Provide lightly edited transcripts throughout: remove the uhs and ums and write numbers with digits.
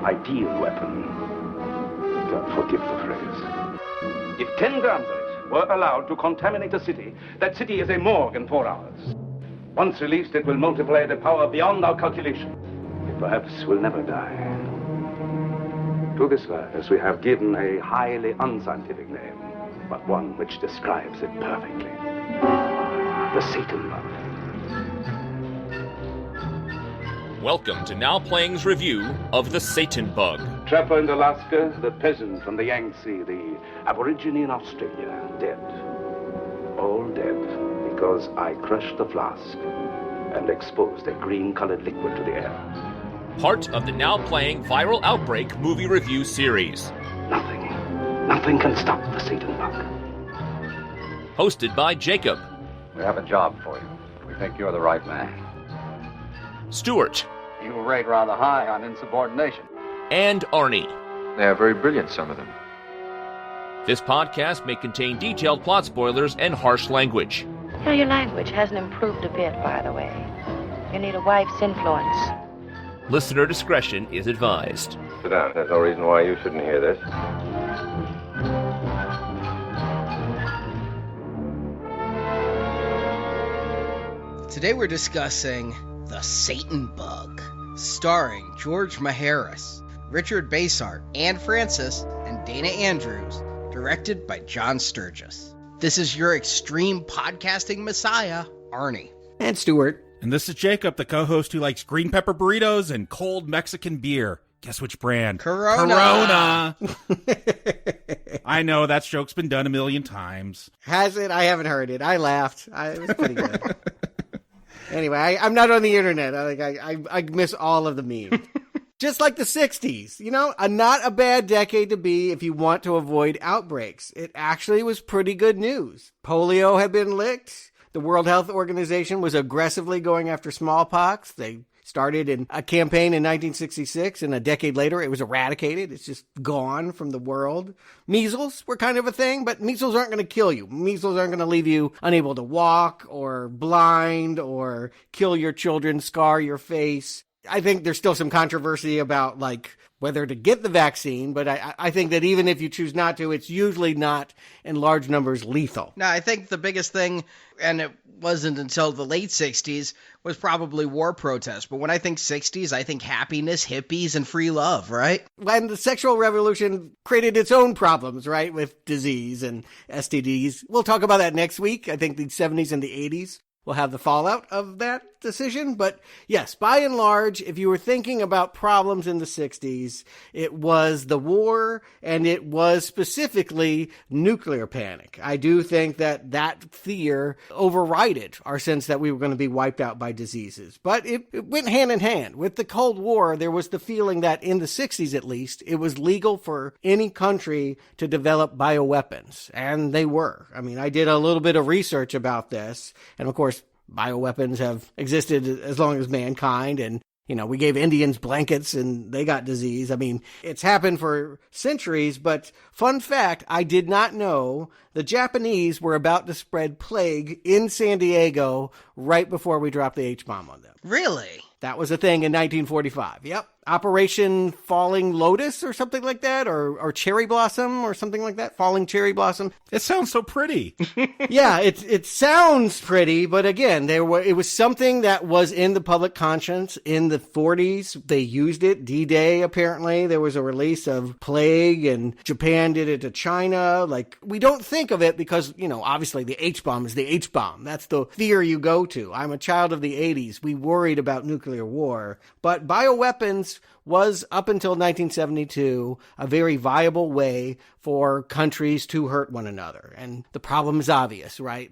ideal weapon. God forgive the phrase. If 10 grams of it were allowed to contaminate a city, that city is a morgue in 4 hours. Once released, it will multiply the power beyond our calculation. It perhaps will never die. To this virus, we have given a highly unscientific name, but one which describes it perfectly. The Satan bug. Welcome to Now Playing's review of the Satan bug. Trapper in Alaska, the peasant from the Yangtze, the aborigine in Australia, dead. All dead because I crushed the flask and exposed a green-colored liquid to the air. Part of the Now Playing Viral Outbreak movie review series. Nothing can stop the Satan bug. Hosted by Jakob. We have a job for you. We think you're the right man. Stuart. You rate rather high on insubordination. And Arnie. They are very brilliant, some of them. This podcast may contain detailed plot spoilers and harsh language. You know, your language hasn't improved a bit, by the way. You need a wife's influence. Listener discretion is advised. Sit down. There's no reason why you shouldn't hear this. Today we're discussing The Satan Bug, starring George Maharis, Richard Basehart, Anne Francis, and Dana Andrews, directed by John Sturgis. This is your extreme podcasting messiah, Arnie. And Stuart. And this is Jakob, the co-host who likes green pepper burritos and cold Mexican beer. Guess which brand? Corona. I know, that joke's been done a million times. Has it? I haven't heard it. I laughed. It was pretty good. Anyway, I'm not on the internet. I miss all of the memes. Just like the 60s, not a bad decade to be if you want to avoid outbreaks. It actually was pretty good news. Polio had been licked. The World Health Organization was aggressively going after smallpox. They started in a campaign in 1966, and a decade later it was eradicated. It's just gone from the world. Measles were kind of a thing, but measles aren't going to kill you. Measles aren't going to leave you unable to walk or blind or kill your children, scar your face. I think there's still some controversy about, whether to get the vaccine, but I think that even if you choose not to, it's usually not in large numbers lethal. No, I think the biggest thing, and it wasn't until the late 60s, was probably war protests. But when I think 60s, I think happiness, hippies, and free love, right? And the sexual revolution created its own problems, right, with disease and STDs. We'll talk about that next week. I think the 70s and the 80s will have the fallout of that decision. But yes, by and large, if you were thinking about problems in the 60s, it was the war, and it was specifically nuclear panic. I do think that fear overrided our sense that we were going to be wiped out by diseases. But it went hand in hand. With the Cold War, there was the feeling that in the 60s at least, it was legal for any country to develop bioweapons. And they were. I mean, I did a little bit of research about this. And of course, bioweapons have existed as long as mankind, and, we gave Indians blankets and they got disease. I mean, it's happened for centuries, but fun fact, I did not know the Japanese were about to spread plague in San Diego right before we dropped the H-bomb on them. Really? That was a thing in 1945. Yep. Operation Falling Lotus or something like that, or Cherry Blossom or something like that. Falling Cherry Blossom. It sounds so pretty. Yeah, it sounds pretty, but again, it was something that was in the public conscience in the 40s. They used it. D-Day, apparently. There was a release of plague, and Japan did it to China. We don't think of it because, obviously the H-bomb is the H-bomb. That's the fear you go to. I'm a child of the 80s. We worried about nuclear war. But bioweapons was, up until 1972, a very viable way for countries to hurt one another. And the problem is obvious, right?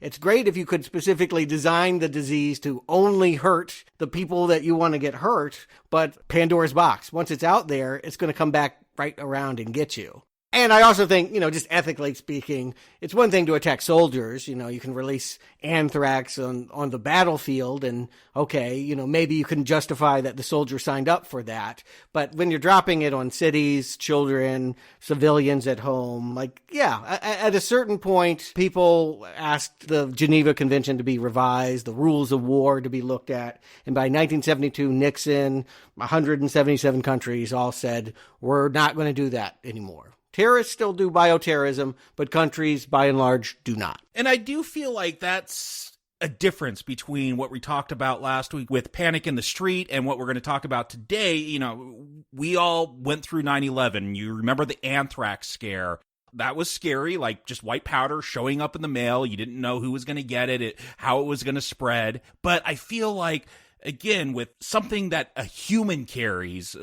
It's great if you could specifically design the disease to only hurt the people that you want to get hurt, but Pandora's box, once it's out there, it's going to come back right around and get you. And I also think, just ethically speaking, it's one thing to attack soldiers. You can release anthrax on the battlefield and, okay, maybe you can justify that the soldier signed up for that. But when you're dropping it on cities, children, civilians at home, at a certain point, people asked the Geneva Convention to be revised, the rules of war to be looked at. And by 1972, Nixon, 177 countries all said, we're not going to do that anymore. Terrorists still do bioterrorism, but countries, by and large, do not. And I do feel like that's a difference between what we talked about last week with Panic in the Street and what we're going to talk about today. We all went through 9/11. You remember the anthrax scare. That was scary, like just white powder showing up in the mail. You didn't know who was going to get it, how it was going to spread. But I feel like, again, with something that a human carries,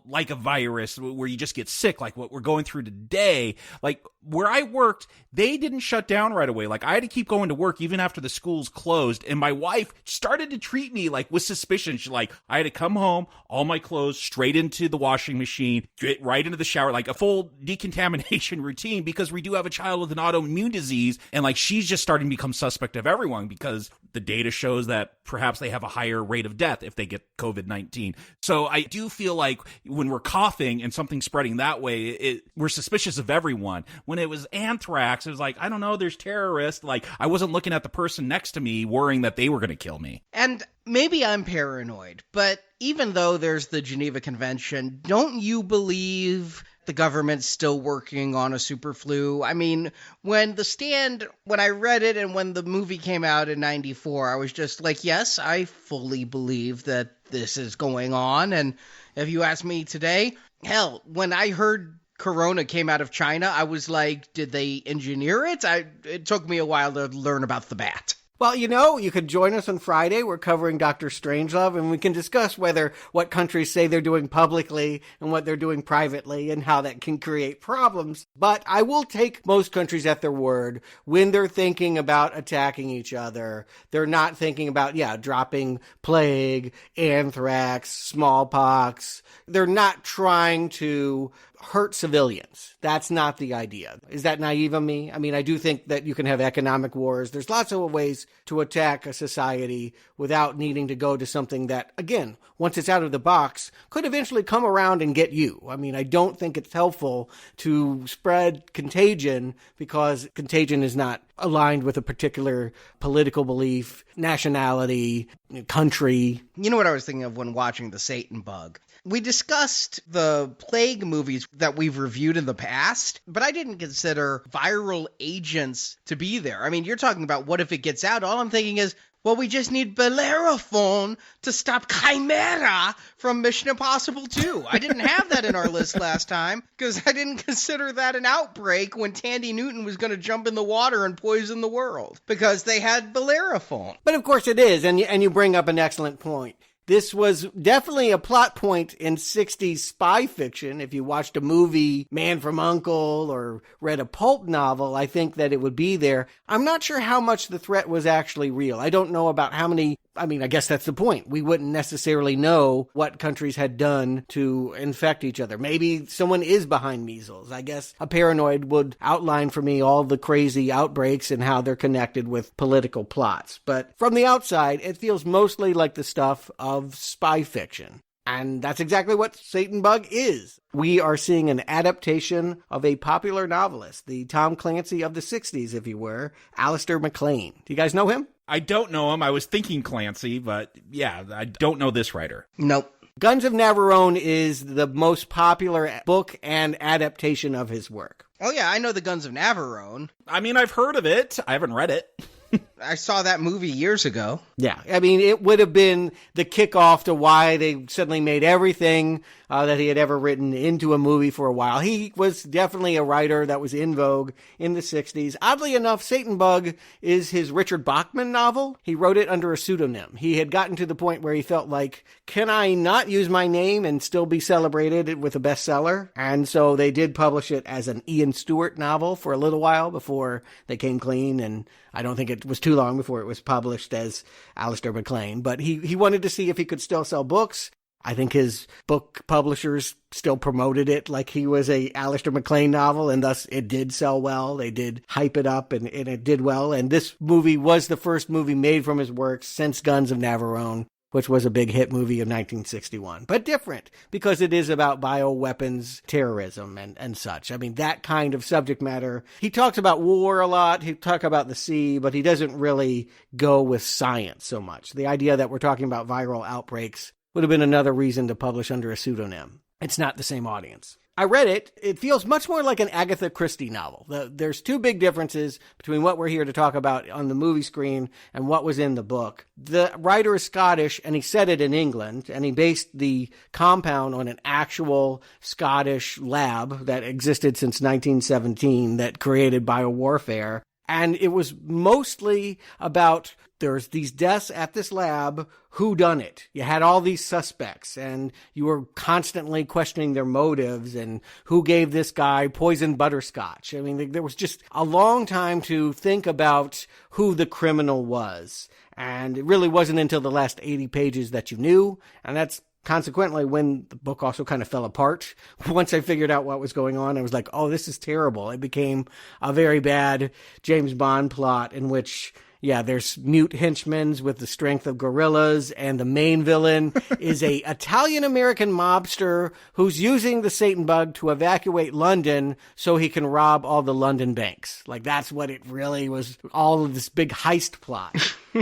like a virus where you just get sick, like what we're going through today, like where I worked, they didn't shut down right away. Like I had to keep going to work even after the schools closed. And my wife started to treat me like with suspicion. She's like, I had to come home, all my clothes straight into the washing machine, get right into the shower, like a full decontamination routine, because we do have a child with an autoimmune disease. And like, she's just starting to become suspect of everyone because the data shows that perhaps they have a higher rate of death if they get COVID-19. So I do feel like when we're coughing and something spreading that way, we're suspicious of everyone. When it was anthrax, it was like, I don't know, there's terrorists. Like I wasn't looking at the person next to me worrying that they were going to kill me. And maybe I'm paranoid, but even though there's the Geneva Convention, don't you believe the government's still working on a super flu? I mean, when I read it and when the movie came out in 94, I was just like, yes, I fully believe that this is going on. And if you ask me today, hell, when I heard Corona came out of China, I was like, did they engineer it? It took me a while to learn about the bat. Well, you could join us on Friday. We're covering Dr. Strangelove, and we can discuss what countries say they're doing publicly and what they're doing privately and how that can create problems. But I will take most countries at their word when they're thinking about attacking each other. They're not thinking about, dropping plague, anthrax, smallpox. They're not trying to hurt civilians. That's not the idea. Is that naive of me? I mean, I do think that you can have economic wars. There's lots of ways to attack a society without needing to go to something that, again, once it's out of the box, could eventually come around and get you. I mean, I don't think it's helpful to spread contagion because contagion is not aligned with a particular political belief, nationality, country. You know what I was thinking of when watching The Satan Bug? We discussed the plague movies that we've reviewed in the past, but I didn't consider viral agents to be there. I mean, you're talking about what if it gets out. All I'm thinking is, well, we just need Bellerophon to stop Chimera from Mission Impossible 2. I didn't have that in our list last time because I didn't consider that an outbreak when Tandy Newton was going to jump in the water and poison the world because they had Bellerophon. But of course it is, and you bring up an excellent point. This was definitely a plot point in 60s spy fiction. If you watched a movie, Man from U.N.C.L.E., or read a pulp novel, I think that it would be there. I'm not sure how much the threat was actually real. I don't know about how many. I mean, I guess that's the point. We wouldn't necessarily know what countries had done to infect each other. Maybe someone is behind measles. I guess a paranoid would outline for me all the crazy outbreaks and how they're connected with political plots. But from the outside, it feels mostly like the stuff of spy fiction. And that's exactly what Satan Bug is. We are seeing an adaptation of a popular novelist, the Tom Clancy of the 60s, if you were, Alistair MacLean. Do you guys know him? I don't know him. I was thinking Clancy, but yeah, I don't know this writer. Nope. Guns of Navarone is the most popular book and adaptation of his work. Oh yeah, I know the Guns of Navarone. I mean, I've heard of it. I haven't read it. I saw that movie years ago. Yeah, I mean, it would have been the kickoff to why they suddenly made everything that he had ever written into a movie for a while. He was definitely a writer that was in vogue in the 60s. Oddly enough, Satan Bug is his Richard Bachman novel. He wrote it under a pseudonym. He had gotten to the point where he felt like, can I not use my name and still be celebrated with a bestseller? And so they did publish it as an Ian Stewart novel for a little while before they came clean, and I don't think it was too long before it was published as Alistair MacLean. But he wanted to see if he could still sell books. I think his book publishers still promoted it like he was a Alistair MacLean novel, and thus it did sell well. They did hype it up, and it did well. And this movie was the first movie made from his works since Guns of Navarone, which was a big hit movie of 1961. But different, because it is about bioweapons, terrorism, and such. I mean, that kind of subject matter. He talks about war a lot, he talks about the sea, but he doesn't really go with science so much. The idea that we're talking about viral outbreaks would have been another reason to publish under a pseudonym. It's not the same audience. I read it. It feels much more like an Agatha Christie novel. There's two big differences between what we're here to talk about on the movie screen and what was in the book. The writer is Scottish, and he set it in England, and he based the compound on an actual Scottish lab that existed since 1917 that created biowarfare. And it was mostly about there's these deaths at this lab, who done it? You had all these suspects, and you were constantly questioning their motives and who gave this guy poisoned butterscotch. I mean, there was just a long time to think about who the criminal was. And it really wasn't until the last 80 pages that you knew, and that's consequently when the book also kind of fell apart. Once I figured out what was going on, I was like, oh, this is terrible. It became a very bad James Bond plot in which, yeah, there's mute henchmen with the strength of gorillas, and the main villain is a Italian-American mobster who's using the Satan bug to evacuate London so he can rob all the London banks. Like, that's what it really was, all of this big heist plot.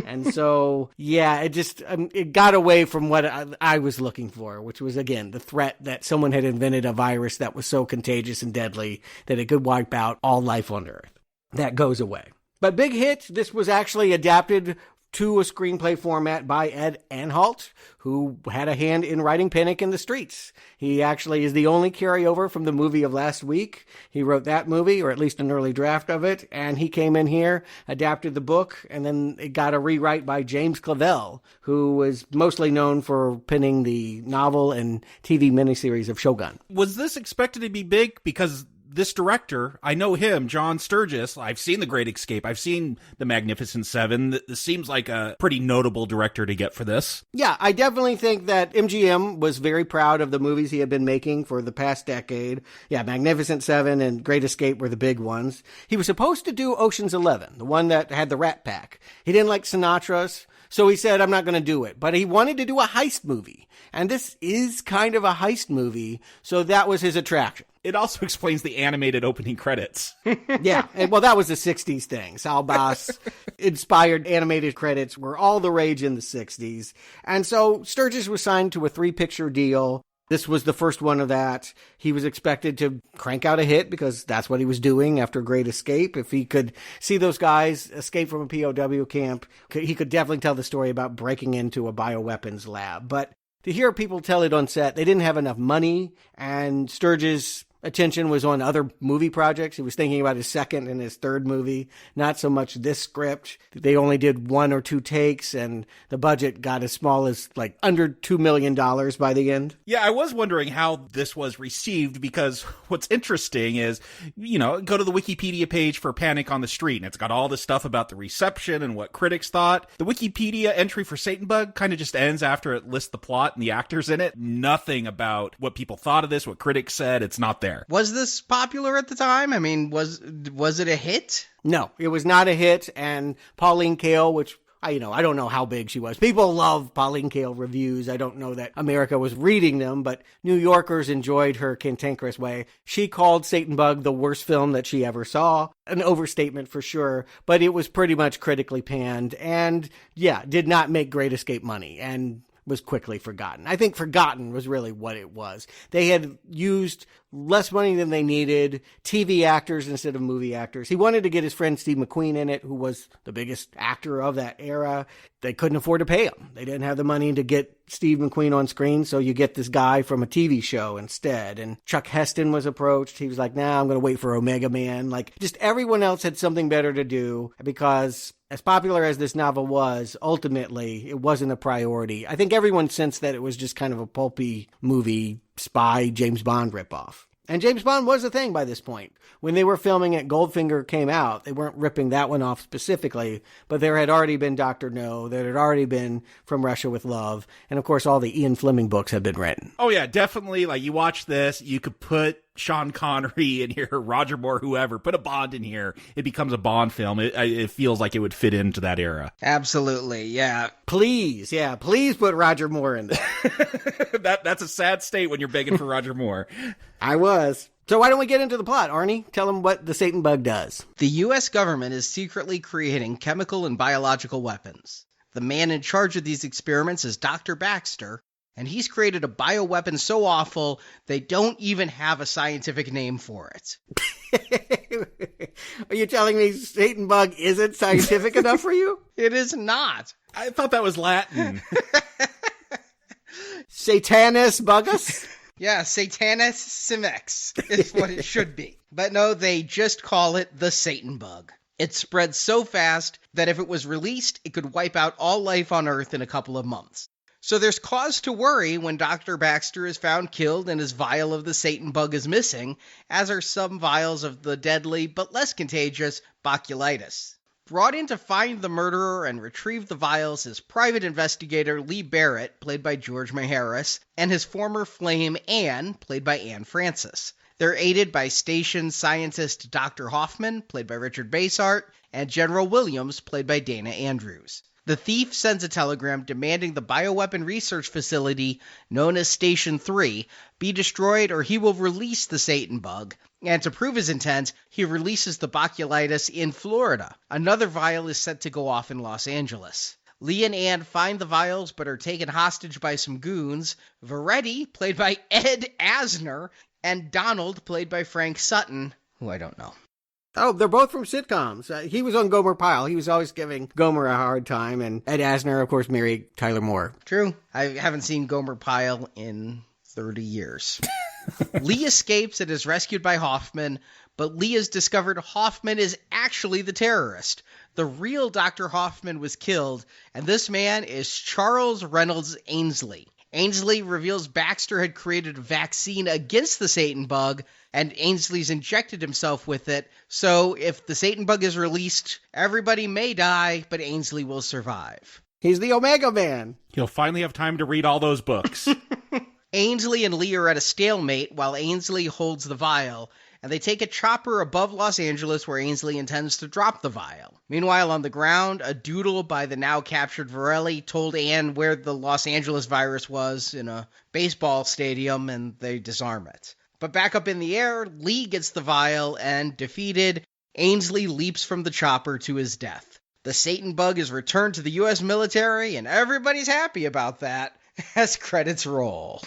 And so, yeah, it got away from what I was looking for, which was, again, the threat that someone had invented a virus that was so contagious and deadly that it could wipe out all life on Earth. That goes away. But big hit, this was actually adapted to a screenplay format by Ed Anhalt, who had a hand in writing Panic in the Streets. He actually is the only carryover from the movie of last week. He wrote that movie, or at least an early draft of it, and he came in here, adapted the book, and then it got a rewrite by James Clavell, who was mostly known for penning the novel and TV miniseries of Shogun. Was this expected to be big? Because this director, I know him, John Sturges. I've seen The Great Escape. I've seen The Magnificent Seven. This seems like a pretty notable director to get for this. Yeah, I definitely think that MGM was very proud of the movies he had been making for the past decade. Yeah, Magnificent Seven and Great Escape were the big ones. He was supposed to do Ocean's 11, the one that had the Rat Pack. He didn't like Sinatra's, so he said, I'm not going to do it. But he wanted to do a heist movie. And this is kind of a heist movie, so that was his attraction. It also explains the animated opening credits. Yeah, well, that was the 60s thing. Sal Bass-inspired animated credits were all the rage in the 60s. And so Sturges was signed to a 3-picture deal. This was the first one of that. He was expected to crank out a hit because that's what he was doing after Great Escape. If he could see those guys escape from a POW camp, he could definitely tell the story about breaking into a bioweapons lab. But to hear people tell it on set, they didn't have enough money, and Sturges' attention was on other movie projects. He was thinking about his second and his third movie, not so much this script. They only did 1 or 2 takes, and the budget got as small as like under $2 million by the end. Yeah, I was wondering how this was received, because what's interesting is, go to the Wikipedia page for Panic on the Street, and it's got all this stuff about the reception and what critics thought. The Wikipedia entry for Satan Bug kind of just ends after it lists the plot and the actors in it. Nothing about what people thought of this, what critics said. It's not there. Was this popular at the time? I mean, was it a hit? No, it was not a hit. And Pauline Kael, which I don't know how big she was. People love Pauline Kael reviews. I don't know that America was reading them, but New Yorkers enjoyed her cantankerous way. She called Satan Bug the worst film that she ever saw. An overstatement for sure, but it was pretty much critically panned and, yeah, did not make Great Escape money and was quickly forgotten. I think forgotten was really what it was. They had used less money than they needed, TV actors instead of movie actors. He wanted to get his friend Steve McQueen in it, who was the biggest actor of that era. They couldn't afford to pay him. They didn't have the money to get Steve McQueen on screen, so you get this guy from a TV show instead. And Chuck Heston was approached. He was like, nah, I'm going to wait for Omega Man. Like, just everyone else had something better to do, because as popular as this novel was, ultimately, it wasn't a priority. I think everyone sensed that it was just kind of a pulpy movie, spy, James Bond ripoff. And James Bond was a thing by this point. When they were filming it, Goldfinger came out. They weren't ripping that one off specifically, but there had already been Dr. No, there had already been From Russia with Love, and of course all the Ian Fleming books had been written. Oh yeah, definitely. Like, you watch this, you could put Sean Connery in here, Roger Moore, whoever, put a Bond in here, it becomes a Bond film. It feels like it would fit into that era. Absolutely, yeah. Please put Roger Moore in there. That's a sad state when you're begging for Roger Moore. I was. So why don't we get into the plot, Arnie? Tell them what the Satan bug does. The U.S. government is secretly creating chemical and biological weapons. The man in charge of these experiments is Dr. Baxter, and he's created a bioweapon so awful they don't even have a scientific name for it. Are you telling me Satan bug isn't scientific enough for you? It is not. I thought that was Latin. Satanus bugus? Yeah, Satanus Simex is what it should be. But no, they just call it the Satan bug. It spreads so fast that if it was released, it could wipe out all life on Earth in a couple of months. So there's cause to worry when Dr. Baxter is found killed and his vial of the Satan bug is missing, as are some vials of the deadly but less contagious botulitis. Brought in to find the murderer and retrieve the vials is private investigator Lee Barrett, played by George Maharis, and his former flame Anne, played by Anne Francis. They're aided by station scientist Dr. Hoffman, played by Richard Basehart, and General Williams, played by Dana Andrews. The thief sends a telegram demanding the bioweapon research facility, known as Station 3, be destroyed or he will release the Satan bug. And to prove his intent, he releases the botulitis in Florida. Another vial is set to go off in Los Angeles. Lee and Anne find the vials but are taken hostage by some goons. Veretti, played by Ed Asner, and Donald, played by Frank Sutton, who I don't know. Oh, they're both from sitcoms. He was on Gomer Pyle. He was always giving Gomer a hard time. And Ed Asner, of course, married Tyler Moore. True. I haven't seen Gomer Pyle in 30 years. Lee escapes and is rescued by Hoffman, but Lee has discovered Hoffman is actually the terrorist. The real Dr. Hoffman was killed, and this man is Charles Reynolds Ainsley. Ainsley reveals Baxter had created a vaccine against the Satan bug, and Ainsley's injected himself with it, so if the Satan bug is released, everybody may die, but Ainsley will survive. He's the Omega Man. He'll finally have time to read all those books. Ainsley and Lee are at a stalemate while Ainsley holds the vial, and they take a chopper above Los Angeles where Ainsley intends to drop the vial. Meanwhile, on the ground, a doodle by the now-captured Varelli told Anne where the Los Angeles virus was in a baseball stadium, and they disarm it. But back up in the air, Lee gets the vial, and defeated, Ainsley leaps from the chopper to his death. The Satan bug is returned to the U.S. military, and everybody's happy about that, as credits roll.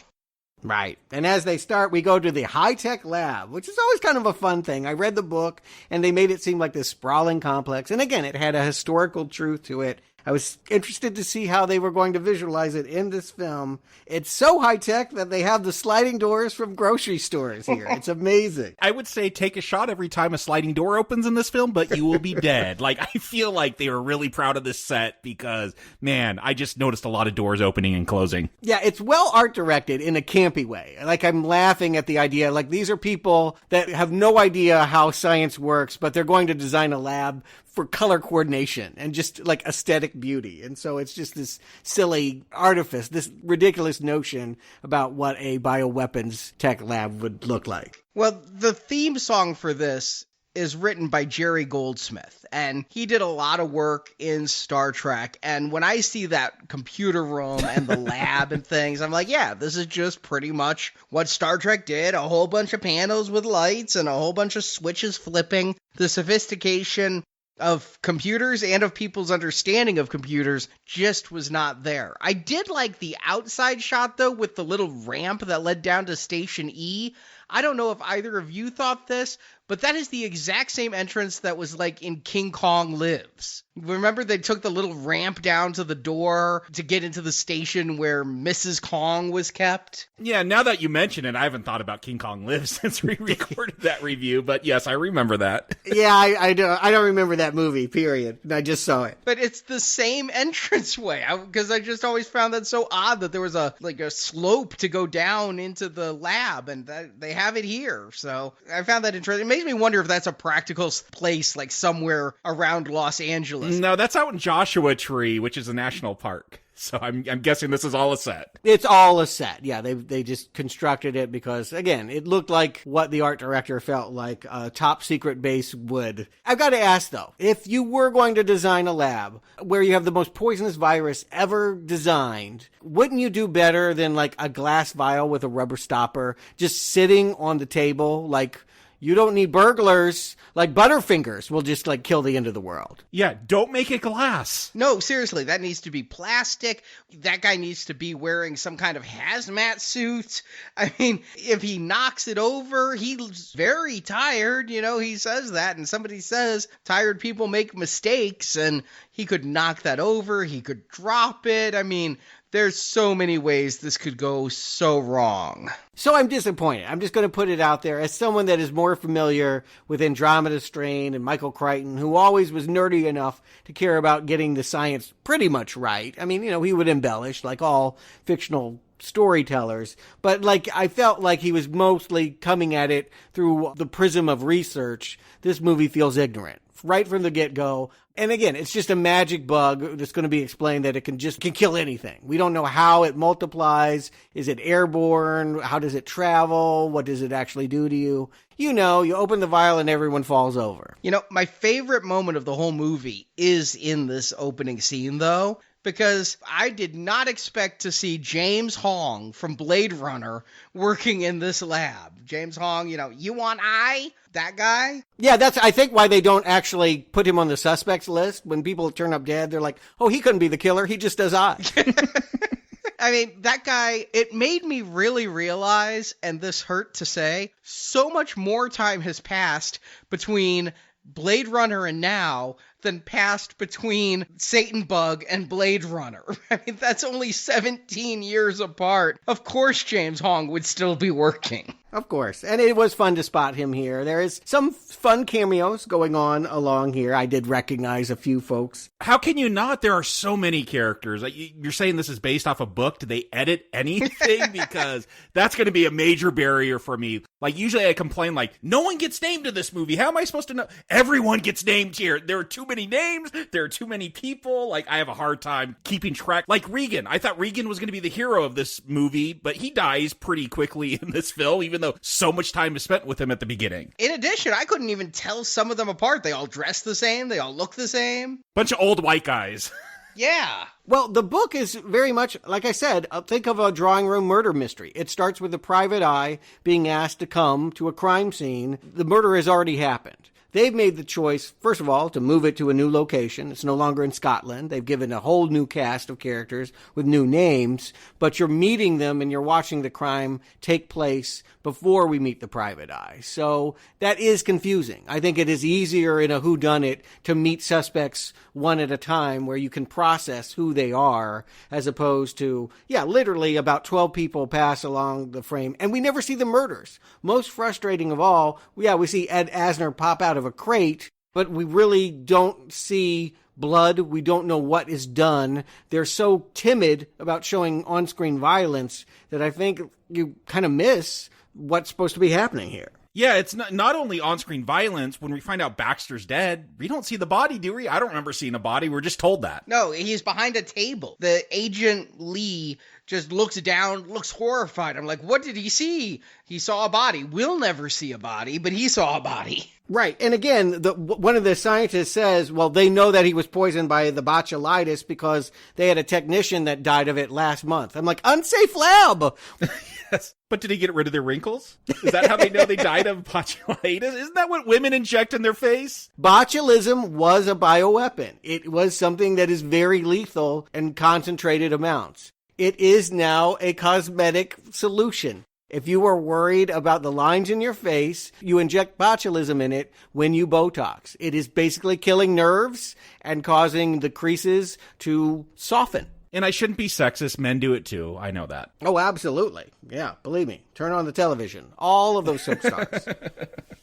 Right. And as they start, we go to the high-tech lab, which is always kind of a fun thing. I read the book, and they made it seem like this sprawling complex. And again, it had a historical truth to it. I was interested to see how they were going to visualize it in this film. It's so high-tech that they have the sliding doors from grocery stores here. It's amazing. I would say take a shot every time a sliding door opens in this film, but you will be dead. Like, I feel like they were really proud of this set because, man, I just noticed a lot of doors opening and closing. Yeah, it's well art directed in a campy way. Like, I'm laughing at the idea, like, these are people that have no idea how science works, but they're going to design a lab for color coordination and just like aesthetic beauty. And so it's just this silly artifice, this ridiculous notion about what a bioweapons tech lab would look like. Well, the theme song for this is written by Jerry Goldsmith, and he did a lot of work in Star Trek. And when I see that computer room and the lab and things, I'm like, yeah, this is just pretty much what Star Trek did. A whole bunch of panels with lights and a whole bunch of switches flipping. The sophistication of computers and of people's understanding of computers just was not there. I did like the outside shot, though, with the little ramp that led down to Station E. I don't know if either of you thought this, but that is the exact same entrance that was like in King Kong Lives. Remember they took the little ramp down to the door to get into the station where Mrs. Kong was kept? Yeah, now that you mention it, I haven't thought about King Kong Lives since we recorded that review, but yes, I remember that. Yeah, I don't remember that movie, period. I just saw it. But it's the same entranceway, because I just always found that so odd that there was a slope to go down into the lab, and they have it here. So I found that interesting. It makes me wonder if that's a practical place, like somewhere around Los Angeles. No, that's out in Joshua Tree, which is a national park. So I'm guessing this is all a set. It's all a set. Yeah, they just constructed it because, again, it looked like what the art director felt like a top secret base would. I've got to ask, though, if you were going to design a lab where you have the most poisonous virus ever designed, wouldn't you do better than like a glass vial with a rubber stopper just sitting on the table? Like, you don't need burglars. Like Butterfingers will just like kill the end of the world. Yeah, don't make it glass. No, seriously, that needs to be plastic. That guy needs to be wearing some kind of hazmat suit. I mean, if he knocks it over, he's very tired. You know, he says that, and somebody says tired people make mistakes, and he could knock that over. He could drop it. I mean, there's so many ways this could go so wrong. So I'm disappointed. I'm just going to put it out there as someone that is more familiar with Andromeda Strain and Michael Crichton, who always was nerdy enough to care about getting the science pretty much right. I mean, you know, he would embellish like all fictional storytellers, but like I felt like he was mostly coming at it through the prism of research. This movie feels ignorant right from the get-go. And again, it's just a magic bug that's going to be explained that it can kill anything. We don't know how it multiplies. Is it airborne? How does it travel? What does it actually do to you? You know, you open the vial and everyone falls over. You know, my favorite moment of the whole movie is in this opening scene, though, because I did not expect to see James Hong from Blade Runner working in this lab. James Hong, you know, you want eye? That guy? Yeah, that's, I think, why they don't actually put him on the suspects list. When people turn up dead, they're like, oh, he couldn't be the killer. He just does eyes. I mean, that guy, it made me really realize, and this hurt to say, so much more time has passed between Blade Runner and now than passed between Satan Bug and Blade Runner. I mean, that's only 17 years apart. Of course James Hong would still be working. Of course. And it was fun to spot him here. There is some fun cameos going on along here. I did recognize a few folks. How can you not? There are so many characters. You're saying this is based off a book. Did they edit anything? Because that's going to be a major barrier for me. Like, usually I complain, like, no one gets named in this movie. How am I supposed to know? Everyone gets named here. There are too many names. There are too many people. Like, I have a hard time keeping track. Like Regan. I thought Regan was going to be the hero of this movie, but he dies pretty quickly in this film, even though so much time is spent with him at the beginning. In addition, I couldn't even tell some of them apart. They all dress the same. They all look the same. Bunch of old white guys. Yeah. Well, the book is very much, like I said, think of a drawing room murder mystery. It starts with a private eye being asked to come to a crime scene. The murder has already happened. They've made the choice, first of all, to move it to a new location. It's no longer in Scotland. They've given a whole new cast of characters with new names, but you're meeting them and you're watching the crime take place before we meet the private eye. So that is confusing. I think it is easier in a whodunit to meet suspects one at a time where you can process who they are, as opposed to, literally about 12 people pass along the frame and we never see the murders. Most frustrating of all, we see Ed Asner pop out of a crate, but we really don't see blood. We don't know what is done. They're so timid about showing on-screen violence that I think you kind of miss what's supposed to be happening here. Yeah, it's not only on-screen violence. When we find out Baxter's dead, we don't see the body, do we? I don't remember seeing a body. We're just told that. No, he's behind a table. The Agent Lee just looks down, looks horrified. I'm like, what did he see? He saw a body. We'll never see a body, but he saw a body. Right. And again, one of the scientists says, well, they know that he was poisoned by the botulitis because they had a technician that died of it last month. I'm like, unsafe lab. Yes. But did he get rid of their wrinkles? Is that how they know they died of botulitis? Isn't that what women inject in their face? Botulism was a bioweapon. It was something that is very lethal in concentrated amounts. It is now a cosmetic solution. If you were worried about the lines in your face, you inject botulism in it when you Botox. It is basically killing nerves and causing the creases to soften. And I shouldn't be sexist. Men do it too. I know that. Oh, absolutely. Yeah, believe me. Turn on the television. All of those soap stars.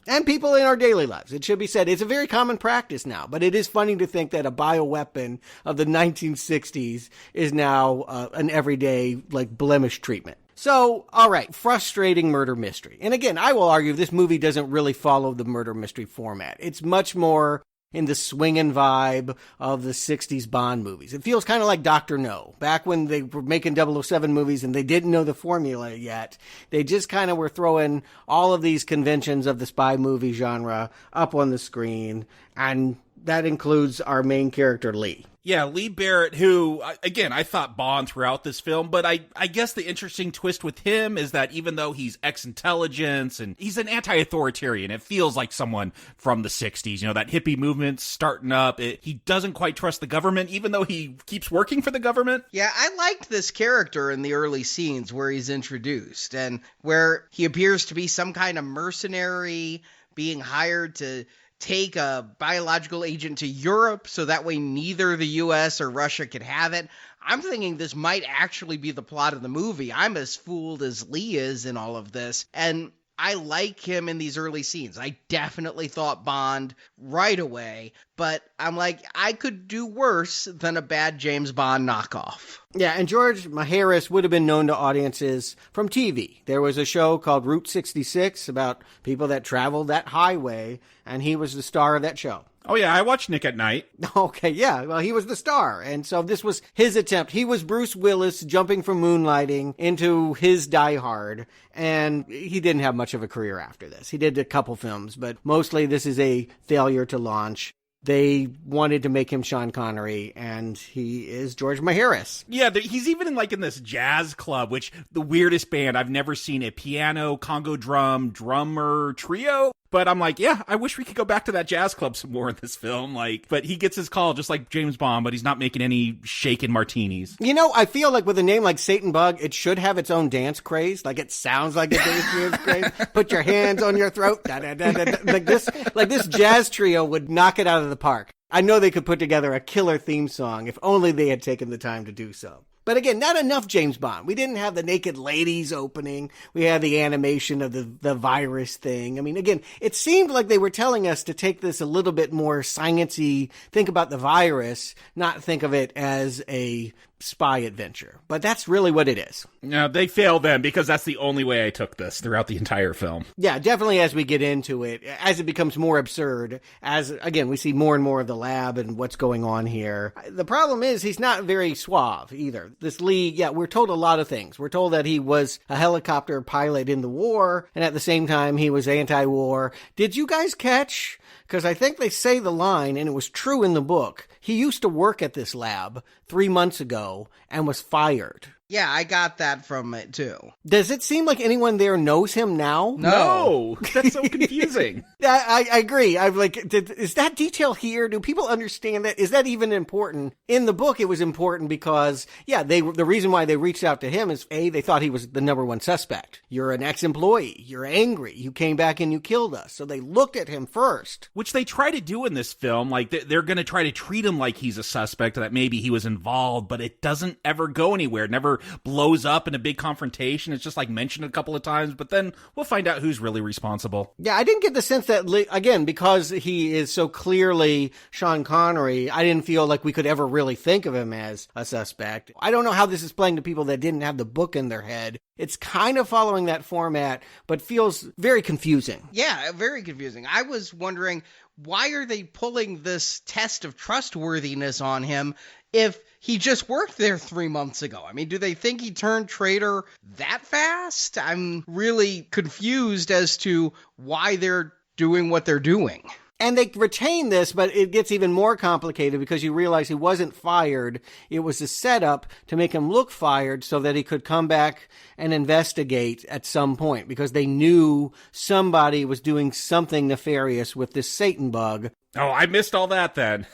And people in our daily lives. It should be said, it's a very common practice now, but it is funny to think that a bioweapon of the 1960s is now an everyday, blemish treatment. So, all right, frustrating murder mystery. And again, I will argue this movie doesn't really follow the murder mystery format. It's much more in the swingin' vibe of the 60s Bond movies. It feels kind of like Dr. No. Back when they were making 007 movies and they didn't know the formula yet, they just kind of were throwing all of these conventions of the spy movie genre up on the screen, and that includes our main character, Lee. Yeah, Lee Barrett, who, again, I thought Bond throughout this film, but I guess the interesting twist with him is that even though he's ex-intelligence and he's an anti-authoritarian, it feels like someone from the 60s, that hippie movement's starting up. He doesn't quite trust the government, even though he keeps working for the government. Yeah, I liked this character in the early scenes where he's introduced and where he appears to be some kind of mercenary being hired to take a biological agent to Europe so that way neither the US or Russia could have it. I'm thinking this might actually be the plot of the movie. I'm as fooled as Lee is in all of this. And I like him in these early scenes. I definitely thought Bond right away, but I'm like, I could do worse than a bad James Bond knockoff. Yeah, and George Maharis would have been known to audiences from TV. There was a show called Route 66 about people that traveled that highway, and he was the star of that show. Oh, yeah, I watched Nick at Night. Okay, yeah, well, he was the star, and so this was his attempt. He was Bruce Willis jumping from moonlighting into his Die Hard, and he didn't have much of a career after this. He did a couple films, but mostly this is a failure to launch. They wanted to make him Sean Connery, and he is George Maharis. Yeah, he's even in this jazz club, which the weirdest band. I've never seen a piano, Congo drum, drummer trio. But I'm like, yeah, I wish we could go back to that jazz club some more in this film. But he gets his call just like James Bond, but he's not making any shaken martinis. I feel like with a name like Satan Bug, it should have its own dance craze. It sounds like a dance craze. Put your hands on your throat. Da, da, da, da, da. This jazz trio would knock it out of the park. I know they could put together a killer theme song if only they had taken the time to do so. But again, not enough James Bond. We didn't have the naked ladies opening. We had the animation of the virus thing. I mean, again, it seemed like they were telling us to take this a little bit more science-y, think about the virus, not think of it as a spy adventure. But that's really what it is. No, they failed them because that's the only way I took this throughout the entire film. Yeah, definitely as we get into it, as it becomes more absurd, as, again, we see more and more of the lab and what's going on here. The problem is he's not very suave either. This Lee, yeah, we're told a lot of things. We're told that he was a helicopter pilot in the war, and at the same time he was anti-war. Did you guys catch? Because I think they say the line, and it was true in the book, he used to work at this lab 3 months ago and was fired. Yeah, I got that from it, too. Does it seem like anyone there knows him now? No. That's so confusing. I agree. I'm like, is that detail here? Do people understand that? Is that even important? In the book, it was important because, yeah, the reason why they reached out to him is, A, they thought he was the number one suspect. You're an ex-employee. You're angry. You came back and you killed us. So they looked at him first. Which they try to do in this film. They're going to try to treat him like he's a suspect, that maybe he was involved, but it doesn't ever go anywhere. It never blows up in a big confrontation. It's just mentioned a couple of times, but then we'll find out who's really responsible. Yeah, I didn't get the sense that, again, because he is so clearly Sean Connery, I didn't feel like we could ever really think of him as a suspect. I don't know how this is playing to people that didn't have the book in their head. It's kind of following that format, but feels very confusing. Yeah, very confusing. I was wondering, why are they pulling this test of trustworthiness on him if he just worked there 3 months ago? I mean, do they think he turned traitor that fast? I'm really confused as to why they're doing what they're doing. And they retain this, but it gets even more complicated because you realize he wasn't fired. It was a setup to make him look fired so that he could come back and investigate at some point, because they knew somebody was doing something nefarious with this Satan bug. Oh, I missed all that then.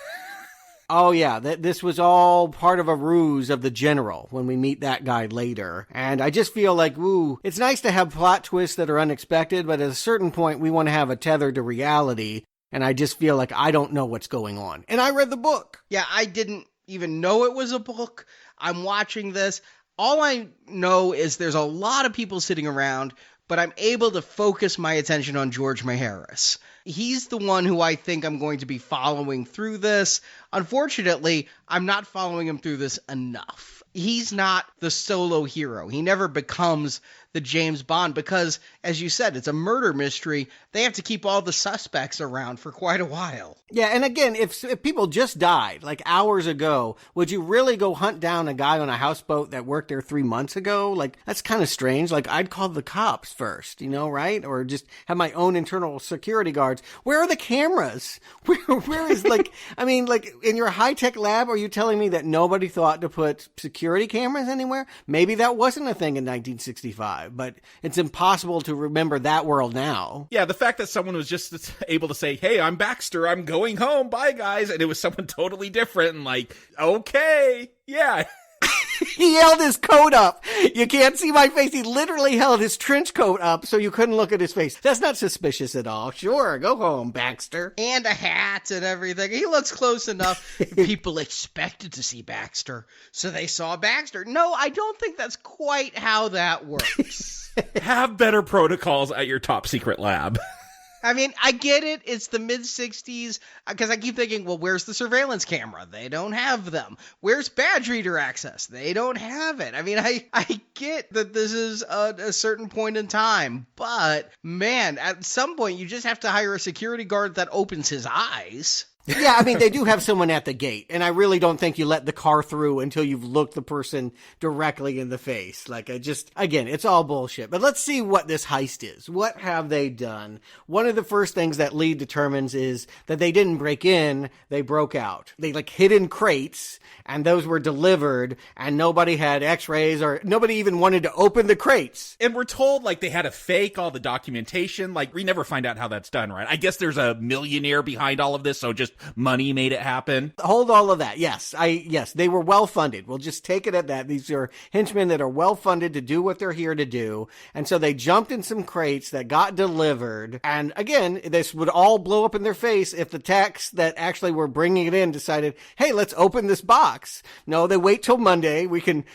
Oh, yeah, this was all part of a ruse of the general when we meet that guy later. And I just feel like, ooh, it's nice to have plot twists that are unexpected, but at a certain point, we want to have a tether to reality. And I just feel like I don't know what's going on. And I read the book. Yeah, I didn't even know it was a book. I'm watching this. All I know is there's a lot of people sitting around, but I'm able to focus my attention on George Maharis. He's the one who I think I'm going to be following through this. Unfortunately, I'm not following him through this enough. He's not the solo hero. He never becomes the James Bond because, as you said, it's a murder mystery. They have to keep all the suspects around for quite a while. Yeah, and again, if people just died, like hours ago, would you really go hunt down a guy on a houseboat that worked there 3 months ago? Like, that's kind of strange. Like, I'd call the cops first, right? Or just have my own internal security guards. Where are the cameras? Where is, like, I mean, like, in your high-tech lab, are you telling me that nobody thought to put security cameras anywhere? Maybe that wasn't a thing in 1965, but it's impossible to remember that world now. Yeah, the fact that someone was just able to say, hey, I'm Baxter, I'm going home, bye guys, and it was someone totally different and like, okay, yeah. He held his coat up. You can't see my face. He literally held his trench coat up so you couldn't look at his face. That's not suspicious at all. Sure, go home, Baxter. And a hat and everything. He looks close enough. People expected to see Baxter, so they saw Baxter. No, I don't think that's quite how that works. Have better protocols at your top secret lab. I mean, I get it. It's the mid-60s, because I keep thinking, well, where's the surveillance camera? They don't have them. Where's badge reader access? They don't have it. I mean, I get that this is a certain point in time, but, man, at some point, you just have to hire a security guard that opens his eyes. Yeah, I mean, they do have someone at the gate, and I really don't think you let the car through until you've looked the person directly in the face. Like, again, it's all bullshit. But let's see what this heist is. What have they done? One of the first things that Lee determines is that they didn't break in, they broke out. They, hid in crates, and those were delivered, and nobody had x-rays, or nobody even wanted to open the crates. And we're told, they had to fake all the documentation. We never find out how that's done, right? I guess there's a millionaire behind all of this, so just money made it happen. Hold all of that. Yes, they were well funded. We'll just take it at that. These are henchmen that are well funded to do what they're here to do. And so they jumped in some crates that got delivered. And again, this would all blow up in their face if the techs that actually were bringing it in decided, hey, let's open this box. No, they wait till Monday. We can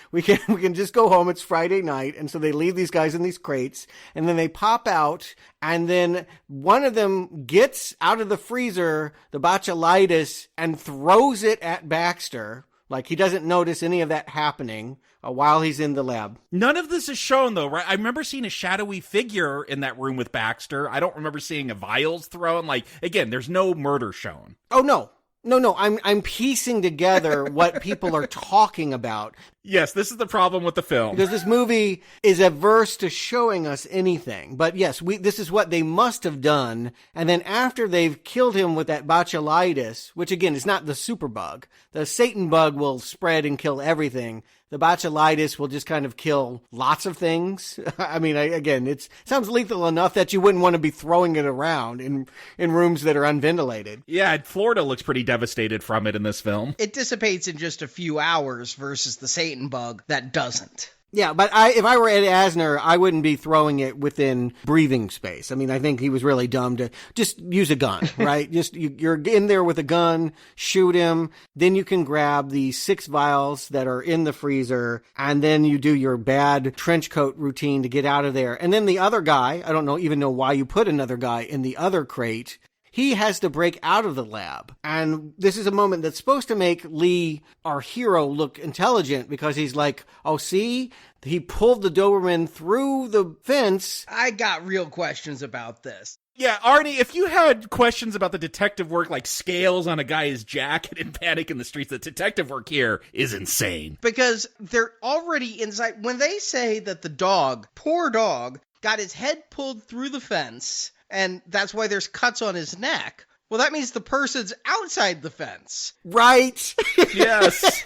just go home. It's Friday night. And so they leave these guys in these crates, and then they pop out. And then one of them gets out of the freezer the botulitis and throws it at Baxter. He doesn't notice any of that happening while he's in the lab. None of this is shown, though, right? I remember seeing a shadowy figure in that room with Baxter. I don't remember seeing a vials thrown. Again, there's no murder shown. Oh, no. No, I'm piecing together what people are talking about. Yes, this is the problem with the film. Because this movie is averse to showing us anything. But yes, this is what they must have done. And then after they've killed him with that botulitis, which again is not the superbug, the Satan bug will spread and kill everything. The botulitis will just kind of kill lots of things. I mean, again, it sounds lethal enough that you wouldn't want to be throwing it around in rooms that are unventilated. Yeah, Florida looks pretty devastated from it in this film. It dissipates in just a few hours versus the Satan bug that doesn't. Yeah, but if I were Ed Asner, I wouldn't be throwing it within breathing space. I mean, I think he was really dumb to just use a gun, right? You're in there with a gun, shoot him, then you can grab the 6 vials that are in the freezer, and then you do your bad trench coat routine to get out of there. And then the other guy, I don't even know why you put another guy in the other crate. He has to break out of the lab. And this is a moment that's supposed to make Lee, our hero, look intelligent because he's like, oh, see? He pulled the Doberman through the fence. I got real questions about this. Yeah, Arnie, if you had questions about the detective work like scales on a guy's jacket and Panic in the Streets, the detective work here is insane. Because they're already inside. When they say that the dog, poor dog, got his head pulled through the fence, and that's why there's cuts on his neck. Well, that means the person's outside the fence. Right. Yes.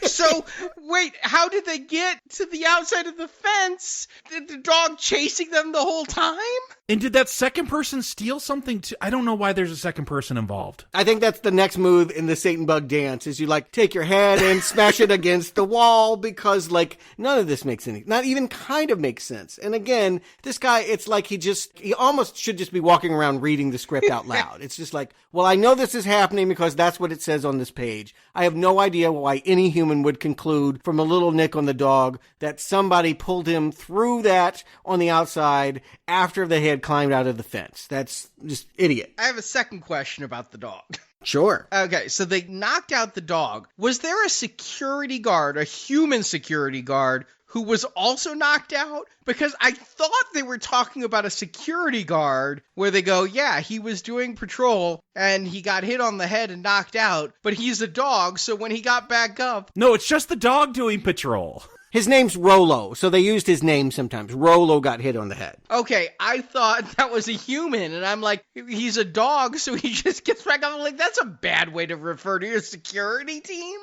So, wait, how did they get to the outside of the fence? Did the dog chasing them the whole time? And did that second person steal something too? I don't know why there's a second person involved. I think that's the next move in the Satan bug dance is you take your head and smash it against the wall because none of this makes not even kind of makes sense. And again, this guy, it's like he almost should just be walking around reading the script out loud. It's just well, I know this is happening because that's what it says on this page. I have no idea why any human would conclude from a little nick on the dog that somebody pulled him through that on the outside after they had climbed out of the fence. That's just idiot. I have a second question about the dog. Sure. Okay, so they knocked out the dog. Was there a security guard, a human security guard, who was also knocked out? Because I thought they were talking about a security guard where they go, yeah, he was doing patrol and he got hit on the head and knocked out, but he's a dog, so when he got back up... No, it's just the dog doing patrol. His name's Rollo, so they used his name sometimes. Rollo got hit on the head. Okay, I thought that was a human, and I'm like, he's a dog, so he just gets back up. I'm like, that's a bad way to refer to your security team.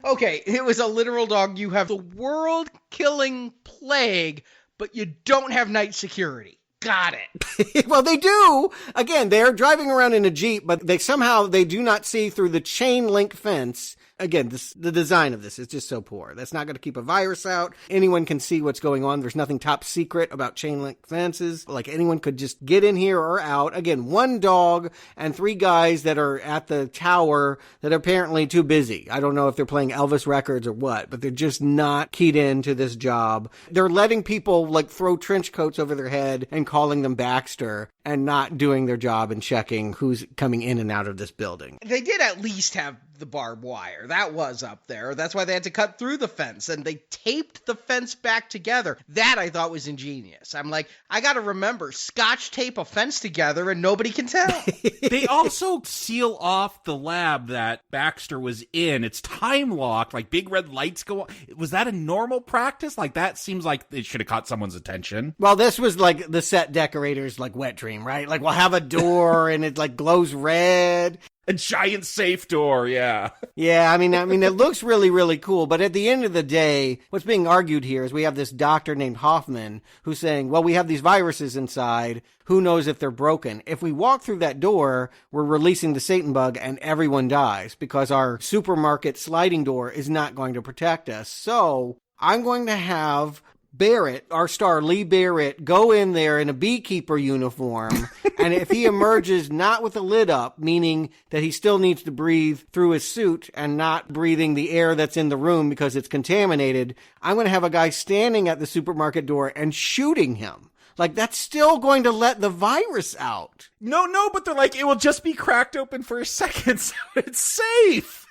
Okay, it was a literal dog. You have the world-killing plague, but you don't have night security. Got it. Well, they do. Again, they're driving around in a Jeep, but they do not see through the chain link fence. Again, the design of this is just so poor. That's not going to keep a virus out. Anyone can see what's going on. There's nothing top secret about chain link fences. Anyone could just get in here or out. Again, one dog and 3 guys that are at the tower that are apparently too busy. I don't know if they're playing Elvis records or what, but they're just not keyed into this job. They're letting people throw trench coats over their head and calling them Baxter and not doing their job and checking who's coming in and out of this building. They did at least have the barbed wire. That was up there. That's why they had to cut through the fence, and they taped the fence back together. That I thought was ingenious. I'm like, I gotta remember, Scotch tape a fence together and nobody can tell. They also seal off the lab that Baxter was in. It's time locked, big red lights go on. Was that a normal practice? That seems like it should have caught someone's attention. Well, this was the set decorators wet dream, right? We'll have a door and it glows red. A giant safe door, yeah. Yeah, I mean, it looks really, really cool. But at the end of the day, what's being argued here is we have this doctor named Hoffman who's saying, well, we have these viruses inside. Who knows if they're broken? If we walk through that door, we're releasing the Satan bug and everyone dies because our supermarket sliding door is not going to protect us. So I'm going to have Barrett, our star Lee Barrett, go in there in a beekeeper uniform, and if he emerges not with a lid up, meaning that he still needs to breathe through his suit and not breathing the air that's in the room because it's contaminated, I'm going to have a guy standing at the supermarket door and shooting him. That's still going to let the virus out. No, but they're it will just be cracked open for a second, so it's safe.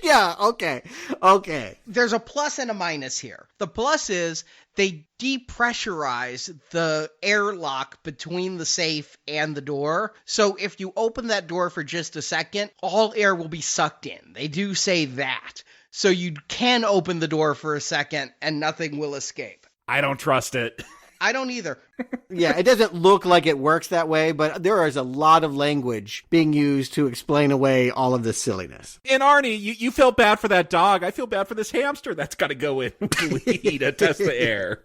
Yeah, okay. There's a plus and a minus here. The plus is they depressurize the airlock between the safe and the door. So if you open that door for just a second, all air will be sucked in. They do say that. So you can open the door for a second and nothing will escape. I don't trust it. I don't either. Yeah, it doesn't look like it works that way, but there is a lot of language being used to explain away all of this silliness. And Arnie, you felt bad for that dog. I feel bad for this hamster that's got to go in to test the air.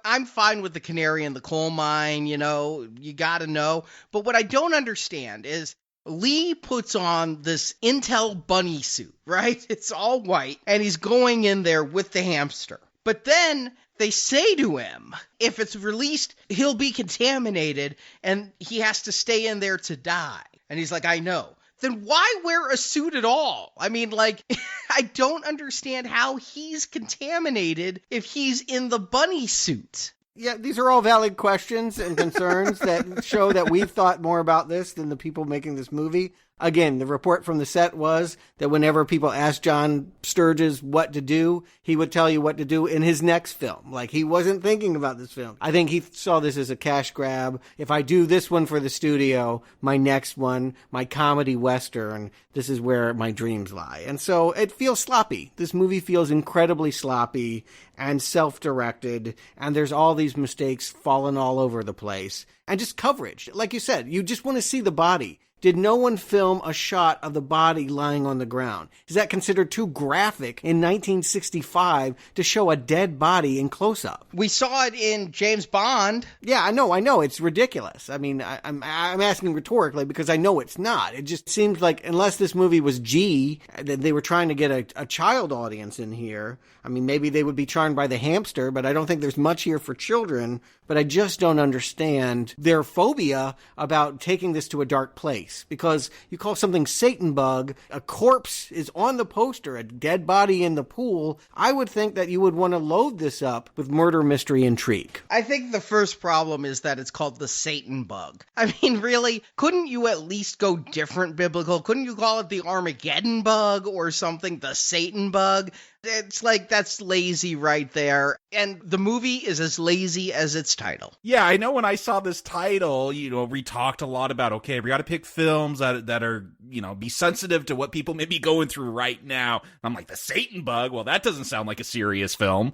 I'm fine with the canary in the coal mine, you got to know. But what I don't understand is Lee puts on this Intel bunny suit, right? It's all white, and he's going in there with the hamster. But then they say to him, if it's released, he'll be contaminated and he has to stay in there to die. And he's like, I know. Then why wear a suit at all? I mean, I don't understand how he's contaminated if he's in the bunny suit. Yeah, these are all valid questions and concerns that show that we've thought more about this than the people making this movie. Again, the report from the set was that whenever people asked John Sturges what to do, he would tell you what to do in his next film. He wasn't thinking about this film. I think he saw this as a cash grab. If I do this one for the studio, my next one, my comedy western, this is where my dreams lie. And so it feels sloppy. This movie feels incredibly sloppy and self-directed, and there's all these mistakes falling all over the place. And just coverage. Like you said, you just want to see the body. did no one film a shot of the body lying on the ground? Is that considered too graphic in 1965 to show a dead body in close-up? We saw it in James Bond. Yeah, I know. It's ridiculous. I mean, I'm asking rhetorically because I know it's not. It just seems like unless this movie was G, that they were trying to get a child audience in here. I mean, maybe they would be charmed by the hamster, but I don't think there's much here for children. But I just don't understand their phobia about taking this to a dark place. Because you call something Satan bug, a corpse is on the poster, a dead body in the pool. I would think that you would want to load this up with murder, mystery, intrigue. I think the first problem is that it's called the Satan bug. I mean, really, couldn't you at least go different biblical? Couldn't you call it the Armageddon bug or something, the Satan bug? It's like, that's lazy right there. And the movie is as lazy as its title. Yeah, I know when I saw this title, we talked a lot about, okay, we got to pick films that are, be sensitive to what people may be going through right now. I'm like, the Satan bug? Well, that doesn't sound like a serious film.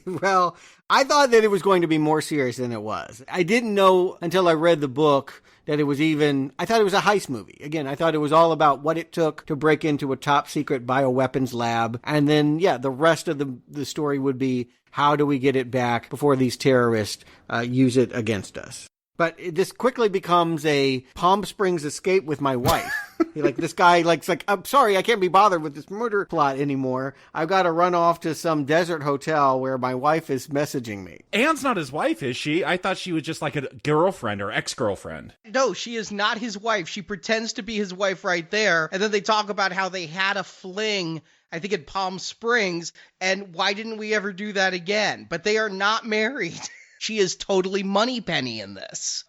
Well, I thought that it was going to be more serious than it was. I didn't know until I read the book that it was I thought it was a heist movie. Again, I thought it was all about what it took to break into a top secret bioweapons lab. And then, the rest of the story would be, how do we get it back before these terrorists use it against us? But this quickly becomes a Palm Springs escape with my wife. This guy, I'm sorry, I can't be bothered with this murder plot anymore. I've got to run off to some desert hotel where my wife is messaging me. Anne's not his wife, is she? I thought she was just like a girlfriend or ex-girlfriend. No, she is not his wife. She pretends to be his wife right there. And then they talk about how they had a fling, I think in Palm Springs, and why didn't we ever do that again? But they are not married. She is totally Moneypenny in this.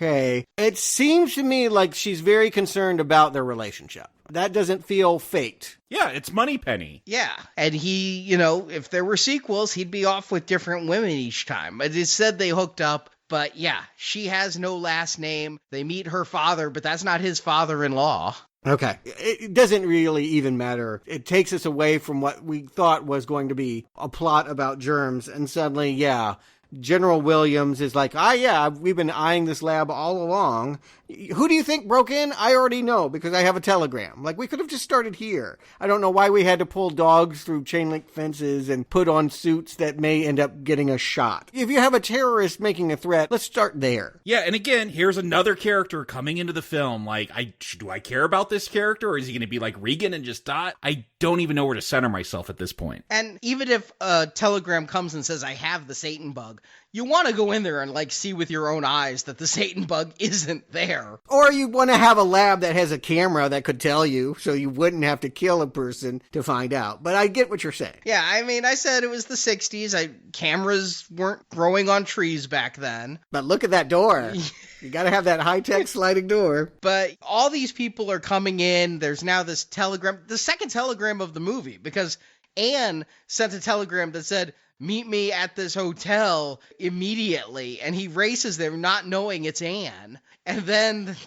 Okay. It seems to me like she's very concerned about their relationship. That doesn't feel faked. Yeah, it's Moneypenny. Yeah. And he, if there were sequels, he'd be off with different women each time. It said they hooked up, but yeah, she has no last name. They meet her father, but that's not his father-in-law. Okay. It doesn't really even matter. It takes us away from what we thought was going to be a plot about germs. And suddenly, General Williams is like, we've been eyeing this lab all along. Who do you think broke in? I already know because I have a telegram. We could have just started here. I don't know why we had to pull dogs through chain link fences and put on suits that may end up getting a shot. If you have a terrorist making a threat, let's start there. Yeah, and again, here's another character coming into the film. Do I care about this character, or is he going to be like Regan and just die? I don't even know where to center myself at this point. And even if a telegram comes and says, I have the Satan bug, you want to go in there and see with your own eyes that the Satan bug isn't there. Or you want to have a lab that has a camera that could tell you so you wouldn't have to kill a person to find out. But I get what you're saying. Yeah, I mean, I said it was the 60s. Cameras weren't growing on trees back then. But look at that door. You got to have that high-tech sliding door. But all these people are coming in. There's now this telegram, the second telegram of the movie, because Anne sent a telegram that said, meet me at this hotel immediately. And he races there not knowing it's Anne. And then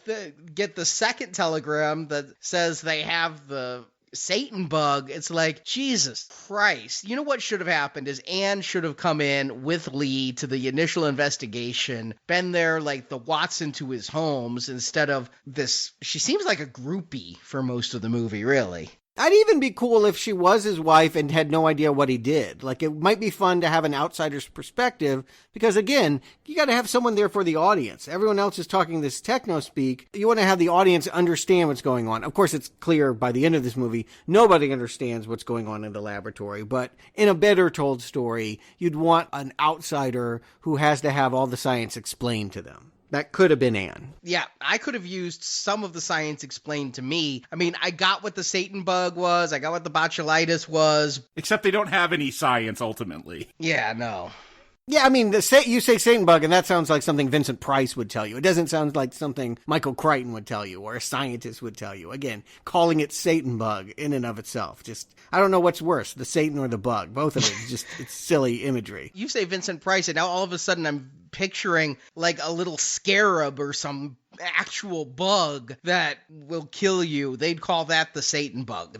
get the second telegram that says they have the Satan bug. It's like, Jesus Christ. You know what should have happened is Anne should have come in with Lee to the initial investigation, been there like the Watson to his Holmes instead of this. She seems like a groupie for most of the movie, really. I'd even be cool if she was his wife and had no idea what he did. It might be fun to have an outsider's perspective because, again, you got to have someone there for the audience. Everyone else is talking this techno speak. You want to have the audience understand what's going on. Of course, it's clear by the end of this movie, nobody understands what's going on in the laboratory. But in a better told story, you'd want an outsider who has to have all the science explained to them. That could have been Anne. Yeah, I could have used some of the science explained to me. I mean, I got what the Satan bug was. I got what the botulitis was. Except they don't have any science, ultimately. Yeah, no. Yeah, I mean, you say Satan bug, and that sounds like something Vincent Price would tell you. It doesn't sound like something Michael Crichton would tell you or a scientist would tell you. Again, calling it Satan bug in and of itself. Just, I don't know what's worse, the Satan or the bug. Both of it, it's silly imagery. You say Vincent Price, and now all of a sudden I'm picturing like a little scarab or some actual bug that will kill you. They'd call that the Satan bug.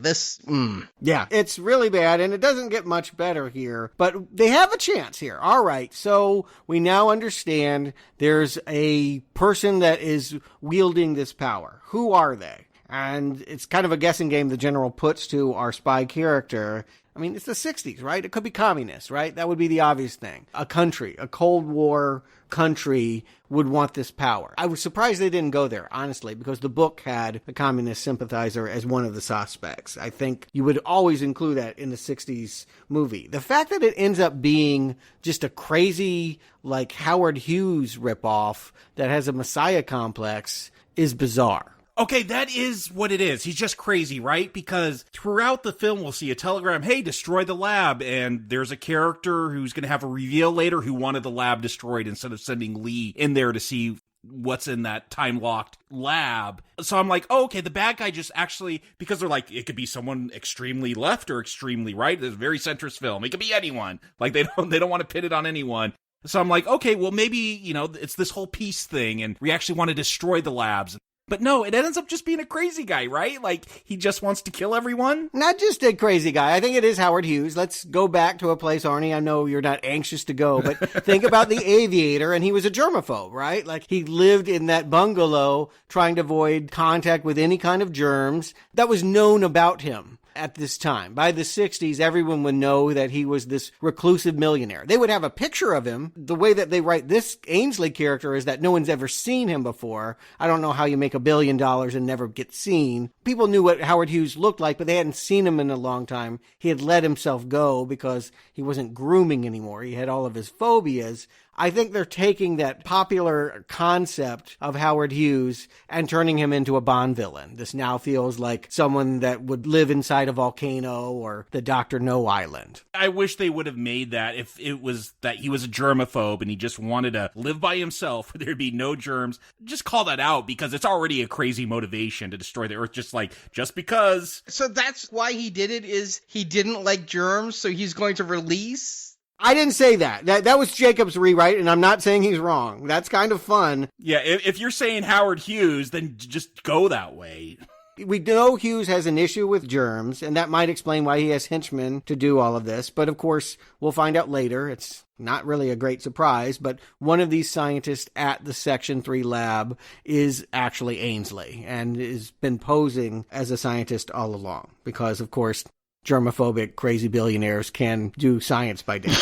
Yeah, it's really bad, and it doesn't get much better here, but they have a chance here. All right, so we now understand there's a person that is wielding this power. Who are they? And it's kind of a guessing game the general puts to our spy character. I mean, it's the 60s, right? It could be communists, right? That would be the obvious thing. A country, a Cold War country would want this power. I was surprised they didn't go there, honestly, because the book had a communist sympathizer as one of the suspects. I think you would always include that in the 60s movie. The fact that it ends up being just a crazy, like, Howard Hughes ripoff that has a messiah complex is bizarre. Okay, that is what it is. He's just crazy, right? Because throughout the film, we'll see a telegram, hey, destroy the lab, and there's a character who's going to have a reveal later who wanted the lab destroyed instead of sending Lee in there to see what's in that time-locked lab. So I'm like, oh, okay, the bad guy just actually, because they're like, it could be someone extremely left or extremely right. It's a very centrist film. It could be anyone. Like, they don't want to pin it on anyone. So I'm like, okay, well, maybe, you know, it's this whole peace thing, and we actually want to destroy the labs. But no, it ends up just being a crazy guy, right? Like, he just wants to kill everyone? Not just a crazy guy. I think it is Howard Hughes. Let's go back to a place, Arnie, I know you're not anxious to go, but think about The Aviator, and he was a germaphobe, right? Like, he lived in that bungalow trying to avoid contact with any kind of germs. That was known about him at this time. By the 60s, everyone would know that he was this reclusive millionaire. They would have a picture of him. The way that they write this Ainsley character is that no one's ever seen him before. I don't know how you make $1 billion and never get seen. People knew what Howard Hughes looked like, but they hadn't seen him in a long time. He had let himself go because he wasn't grooming anymore. He had all of his phobias. I think they're taking that popular concept of Howard Hughes and turning him into a Bond villain. This now feels like someone that would live inside a volcano or the Dr. No Island. I wish they would have made that if it was that he was a germaphobe and he just wanted to live by himself, where there'd be no germs. Just call that out, because it's already a crazy motivation to destroy the Earth, just because. So that's why he did it, is he didn't like germs, so he's going to release? I didn't say that. That was Jacob's rewrite, and I'm not saying he's wrong. That's kind of fun. Yeah, if you're saying Howard Hughes, then just go that way. We know Hughes has an issue with germs, and that might explain why he has henchmen to do all of this. But of course, we'll find out later. It's not really a great surprise, but one of these scientists at the Section 3 lab is actually Ainsley, and has been posing as a scientist all along. Because, of course, germophobic crazy billionaires can do science by day.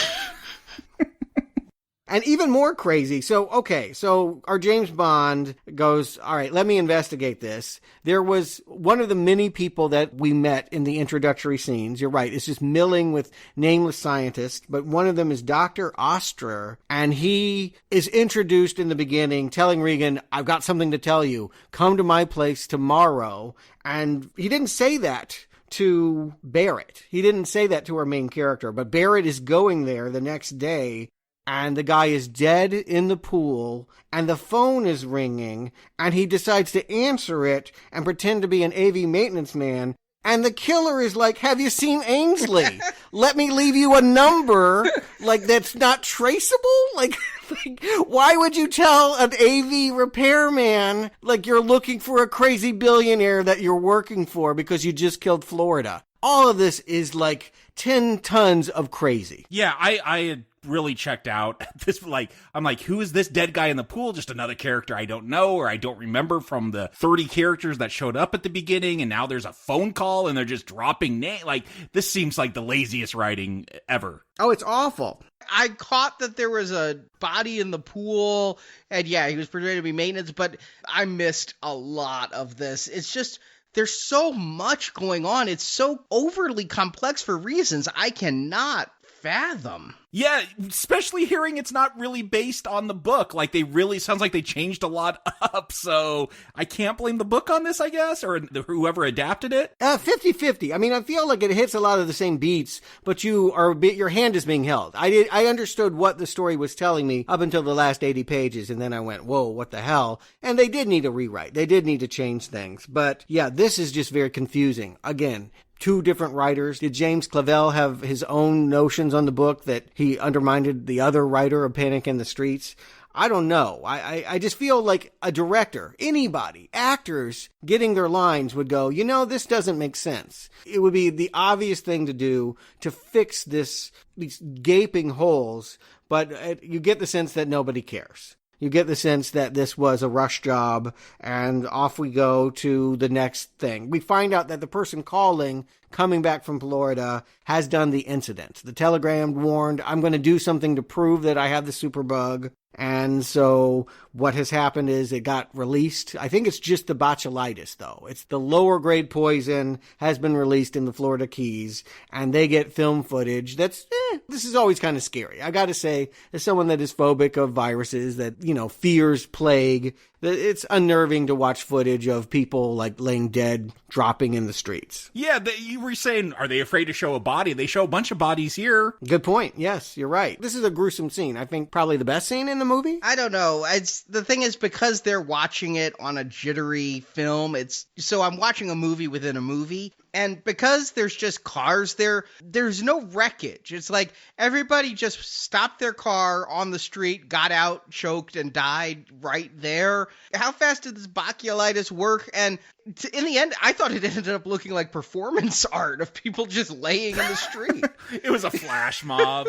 And even more crazy. So our James Bond goes, all right, let me investigate this. There was one of the many people that we met in the introductory scenes. You're right. It's just milling with nameless scientists, but one of them is Dr. Oster, and he is introduced in the beginning telling Regan, I've got something to tell you. Come to my place tomorrow. And he didn't say that to Barrett. He didn't say that to our main character, but Barrett is going there the next day, and the guy is dead in the pool, and the phone is ringing, and he decides to answer it and pretend to be an AV maintenance man. And the killer is like, have you seen Ainsley? Let me leave you a number, like, that's not traceable? Like, why would you tell an AV repairman, like, you're looking for a crazy billionaire that you're working for because you just killed Florida? All of this is like 10 tons of crazy. Yeah, I had really checked out at this. I'm like, who is this dead guy in the pool? Just another character I don't know, or I don't remember from the 30 characters that showed up at the beginning, and now there's a phone call and they're just dropping names. Like, this seems like the laziest writing ever. Oh, it's awful. I caught that there was a body in the pool, and yeah, he was pretending to be maintenance, but I missed a lot of this. It's just, there's so much going on. It's so overly complex for reasons I cannot fathom. Yeah, especially hearing it's not really based on the book. Like, they really, sounds like they changed a lot up, so I can't blame the book on this, I guess, or whoever adapted it. 50-50. I mean, I feel like it hits a lot of the same beats, but your hand is being held. I understood what the story was telling me up until the last 80 pages, and then I went, whoa, what the hell? And they did need a rewrite. They did need to change things. But yeah, this is just very confusing. Again, 2 different writers. Did James Clavell have his own notions on the book that he undermined the other writer of Panic in the Streets? I don't know. I just feel like a director, anybody, actors getting their lines would go, this doesn't make sense. It would be the obvious thing to do to fix these gaping holes, but you get the sense that nobody cares. You get the sense that this was a rush job, and off we go to the next thing. We find out that the person coming back from Florida, has done the incident. The telegram warned, I'm going to do something to prove that I have the superbug. And so what has happened is it got released. I think it's just the botulitis, though. It's the lower grade poison has been released in the Florida Keys, and they get film footage that's, this is always kind of scary. I got to say, as someone that is phobic of viruses, that, fears plague, it's unnerving to watch footage of people like laying dead, dropping in the streets. Yeah, you were saying, are they afraid to show a body? They show a bunch of bodies here. Good point. Yes, you're right. This is a gruesome scene. I think probably the best scene in the movie. I don't know. The thing is, because they're watching it on a jittery film, so I'm watching a movie within a movie. And because there's just cars there, there's no wreckage. It's like everybody just stopped their car on the street, got out, choked, and died right there. How fast did this botulitis work? And in the end, I thought it ended up looking like performance art of people just laying in the street. It was a flash mob.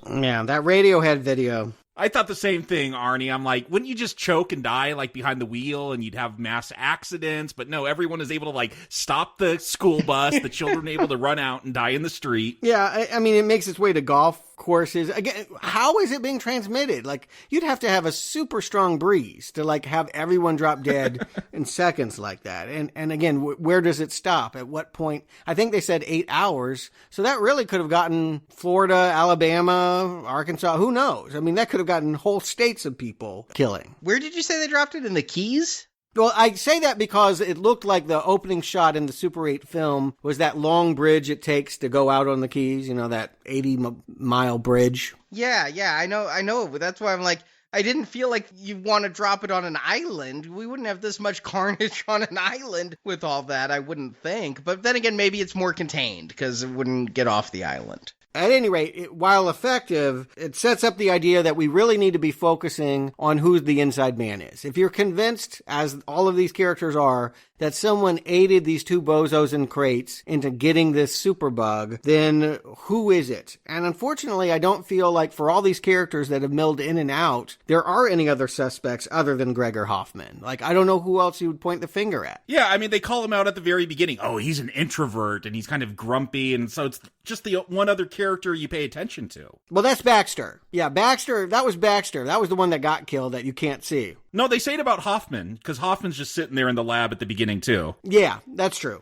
Yeah, that Radiohead video. I thought the same thing, Arnie. I'm like, wouldn't you just choke and die like behind the wheel and you'd have mass accidents? But no, everyone is able to like stop the school bus. The children are able to run out and die in the street. Yeah, I mean, it makes its way to golf courses. Again, how is it being transmitted? Like, you'd have to have a super strong breeze to like have everyone drop dead in seconds like that. And again, where does it stop? At what point? I think they said 8 hours. So that really could have gotten Florida, Alabama, Arkansas. Who knows? I mean, that could have gotten whole states of people killing. Where did you say they dropped it? In the Keys? Well, I say that because it looked like the opening shot in the Super 8 film was that long bridge it takes to go out on the Keys, that 80-mile bridge. Yeah, I know, but that's why I'm like, I didn't feel like you want to drop it on an island. We wouldn't have this much carnage on an island with all that, I wouldn't think. But then again, maybe it's more contained because it wouldn't get off the island. At any rate, while effective, it sets up the idea that we really need to be focusing on who the inside man is. If you're convinced, as all of these characters are, that someone aided these two bozos in crates into getting this superbug, then who is it? And unfortunately, I don't feel like for all these characters that have milled in and out, there are any other suspects other than Gregor Hoffman. Like, I don't know who else you would point the finger at. Yeah, I mean, they call him out at the very beginning. Oh, he's an introvert, and he's kind of grumpy, and so it's just the one other character you pay attention to. Well, that's Baxter. Yeah, Baxter. That was the one that got killed that you can't see. No, they say it about Hoffman, because Hoffman's just sitting there in the lab at the beginning, too. Yeah, that's true.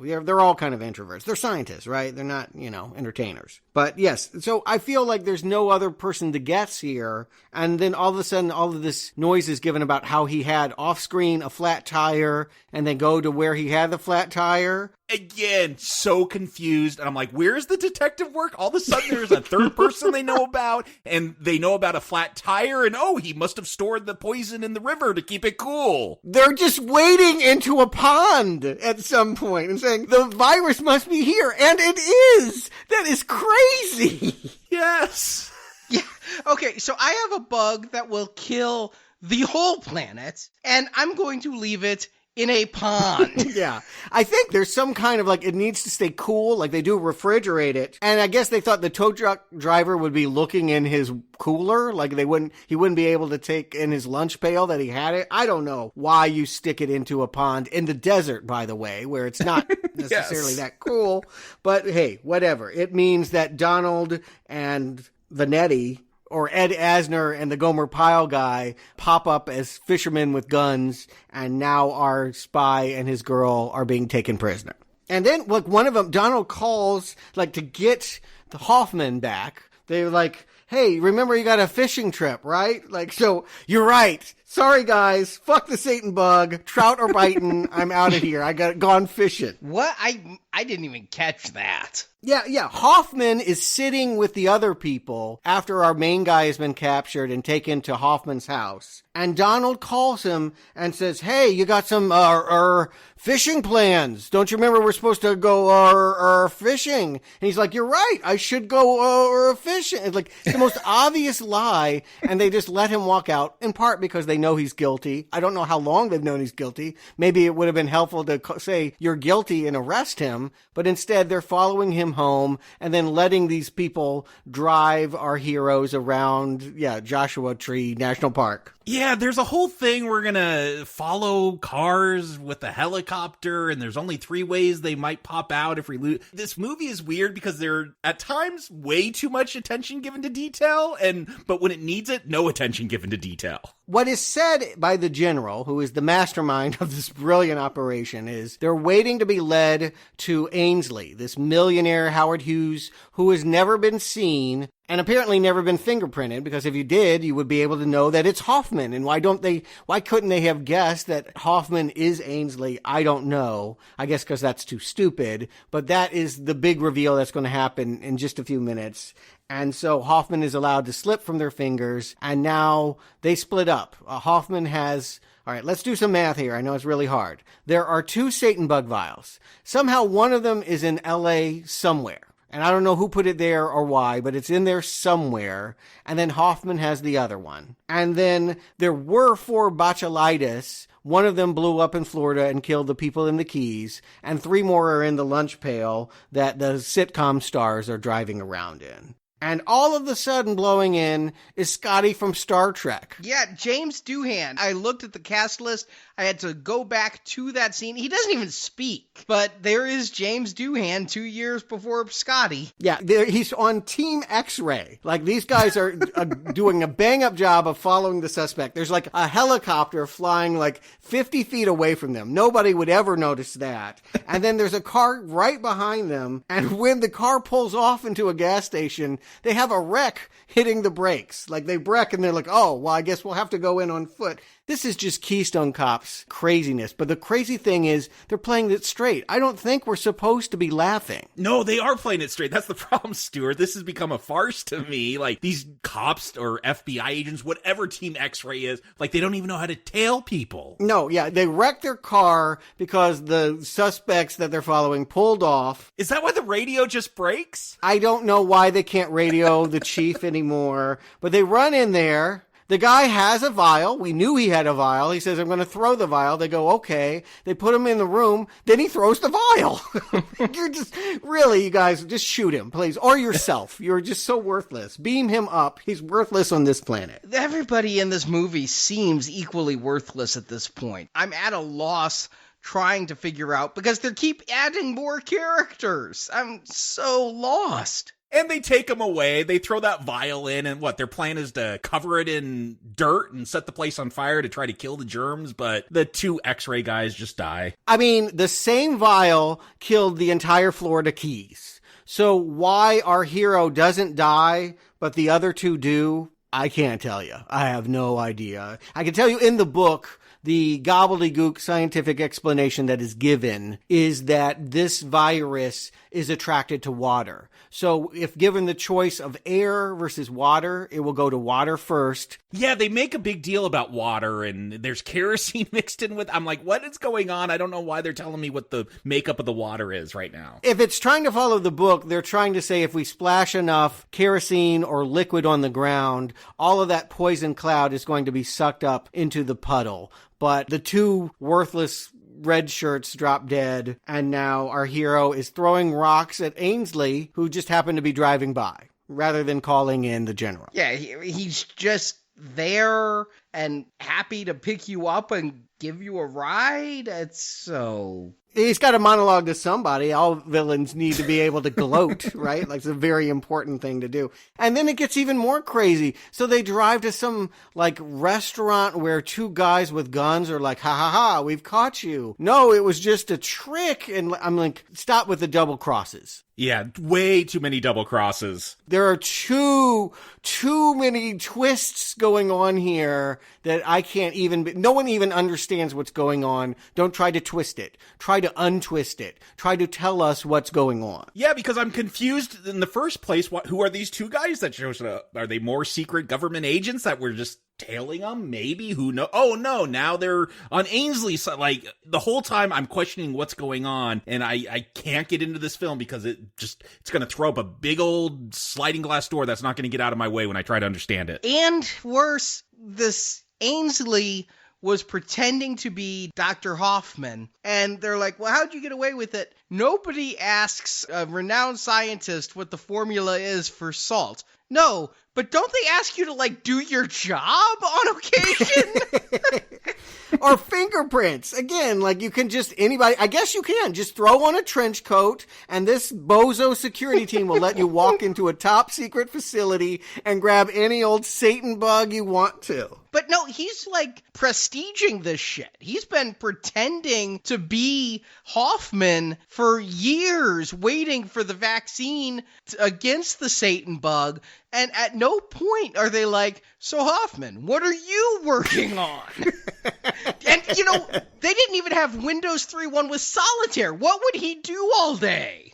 Yeah, they're all kind of introverts. They're scientists, right? They're not, entertainers. But yes, so I feel like there's no other person to guess here. And then all of a sudden, all of this noise is given about how he had off-screen a flat tire, and they go to where he had the flat tire. Again, so confused. And I'm like, where's the detective work? All of a sudden, there's a third person they know about, and they know about a flat tire, and he must have stored the poison in the river to keep it cool. They're just wading into a pond at some point and saying, the virus must be here, and it is! That is crazy! Yes! Yeah, okay, so I have a bug that will kill the whole planet, and I'm going to leave it in a pond. Yeah. I think there's some kind of it needs to stay cool, like they do refrigerate it. And I guess they thought the tow truck driver would be looking in his cooler, like he wouldn't be able to take in his lunch pail that he had it. I don't know why you stick it into a pond in the desert, by the way, where it's not necessarily that cool. But hey, whatever. It means that Donald and Vanetti, or Ed Asner and the Gomer Pyle guy, pop up as fishermen with guns, and now our spy and his girl are being taken prisoner. And then, one of them, Donald calls, to get the Hoffman back. They're like, hey, remember you got a fishing trip, right? So, you're right. Sorry, guys. Fuck the Satan bug. Trout are biting. I'm out of here. I got gone fishing. What? I didn't even catch that. Yeah. Hoffman is sitting with the other people after our main guy has been captured and taken to Hoffman's house. And Donald calls him and says, hey, you got some fishing plans. Don't you remember we're supposed to go fishing? And he's like, you're right. I should go fishing. It's like the most obvious lie. And they just let him walk out, in part because they know he's guilty. I don't know how long they've known he's guilty. Maybe it would have been helpful to say you're guilty and arrest him. But instead, they're following him home and then letting these people drive our heroes around, Joshua Tree National Park. Yeah, there's a whole thing. We're going to follow cars with a helicopter, and there's only 3 ways they might pop out if we lose. This movie is weird because there, at times, way too much attention given to detail, but when it needs it, no attention given to detail. What is said by the general, who is the mastermind of this brilliant operation, is they're waiting to be led to Ainsley, this millionaire Howard Hughes, who has never been seen and apparently never been fingerprinted, because if you did, you would be able to know that it's Hoffman. And why couldn't they have guessed that Hoffman is Ainsley? I don't know. I guess because that's too stupid. But that is the big reveal that's going to happen in just a few minutes. And so Hoffman is allowed to slip from their fingers, and now they split up. Hoffman has... All right, let's do some math here. I know it's really hard. There are 2 Satan bug vials. Somehow one of them is in L.A. somewhere. And I don't know who put it there or why, but it's in there somewhere. And then Hoffman has the other one. And then there were 4 botulitis. One of them blew up in Florida and killed the people in the Keys. And 3 more are in the lunch pail that the sitcom stars are driving around in. And all of a sudden blowing in is Scotty from Star Trek. Yeah, James Doohan. I looked at the cast list. I had to go back to that scene. He doesn't even speak, but there is James Doohan 2 years before Scotty. Yeah, he's on Team X-Ray. Like, these guys are doing a bang-up job of following the suspect. There's like a helicopter flying like 50 feet away from them. Nobody would ever notice that. And then there's a car right behind them. And when the car pulls off into a gas station, they have a wreck hitting the brakes. Like, they wreck and they're like, oh, well, I guess we'll have to go in on foot. This is just Keystone Cops craziness. But the crazy thing is they're playing it straight. I don't think we're supposed to be laughing. No, they are playing it straight. That's the problem, Stuart. This has become a farce to me. Like, these cops or FBI agents, whatever Team X-Ray is, like, they don't even know how to tail people. No, yeah, they wrecked their car because the suspects that they're following pulled off. Is that why the radio just breaks? I don't know why they can't radio the chief anymore, but they run in there. The guy has a vial. We knew he had a vial. He says, I'm going to throw the vial. They go, okay. They put him in the room. Then he throws the vial. You're just, really, you guys, just shoot him, please. Or yourself. You're just so worthless. Beam him up. He's worthless on this planet. Everybody in this movie seems equally worthless at this point. I'm at a loss trying to figure out, because they keep adding more characters. I'm so lost. And they take him away. They throw that vial in, and their plan is to cover it in dirt and set the place on fire to try to kill the germs, but the 2 X-ray guys just die. I mean, the same vial killed the entire Florida Keys. So why our hero doesn't die, but the other 2 do, I can't tell you. I have no idea. I can tell you in the book, the gobbledygook scientific explanation that is given is that this virus is attracted to water. So if given the choice of air versus water, it will go to water first. Yeah, they make a big deal about water, and there's kerosene mixed in with. I'm like, what is going on? I don't know why they're telling me what the makeup of the water is right now. If it's trying to follow the book, they're trying to say if we splash enough kerosene or liquid on the ground, all of that poison cloud is going to be sucked up into the puddle. But the 2 worthless red shirts drop dead, and now our hero is throwing rocks at Ainsley, who just happened to be driving by, rather than calling in the general. Yeah, he's just there and happy to pick you up and give you a ride. It's so... He's got to monologue to somebody. All villains need to be able to gloat, right? Like, it's a very important thing to do. And then it gets even more crazy. So they drive to some, like, restaurant where 2 guys with guns are like, ha ha ha, we've caught you. No, it was just a trick. And I'm like, stop with the double crosses. Yeah, way too many double crosses. There are too many twists going on here that I can't even... No one even understands what's going on. Don't try to twist it. Try to to untwist it, try to tell us what's going on. Yeah, because I'm confused in the first place. Who are these two guys that shows up? Are they more secret government agents that were just tailing them? Maybe. Who knows? Oh no, now they're on Ainsley's side. Like, the whole time I'm questioning what's going on, and I can't get into this film because it's going to throw up a big old sliding glass door that's not going to get out of my way when I try to understand it. And worse, this Ainsley was pretending to be Dr. Hoffman, and they're like, well, how'd you get away with it? Nobody asks a renowned scientist what the formula is for salt. No, but don't they ask you to, like, do your job on occasion? Or fingerprints. Again, like, you can just, anybody, I guess you can just throw on a trench coat and this bozo security team will let you walk into a top secret facility and grab any old Satan bug you want to. But no, he's like prestiging this shit. He's been pretending to be Hoffman for years, waiting for the vaccine against the Satan bug. And at no point are they like, so Hoffman, what are you working on? And, you know, they didn't even have Windows 3.1 with Solitaire. What would he do all day?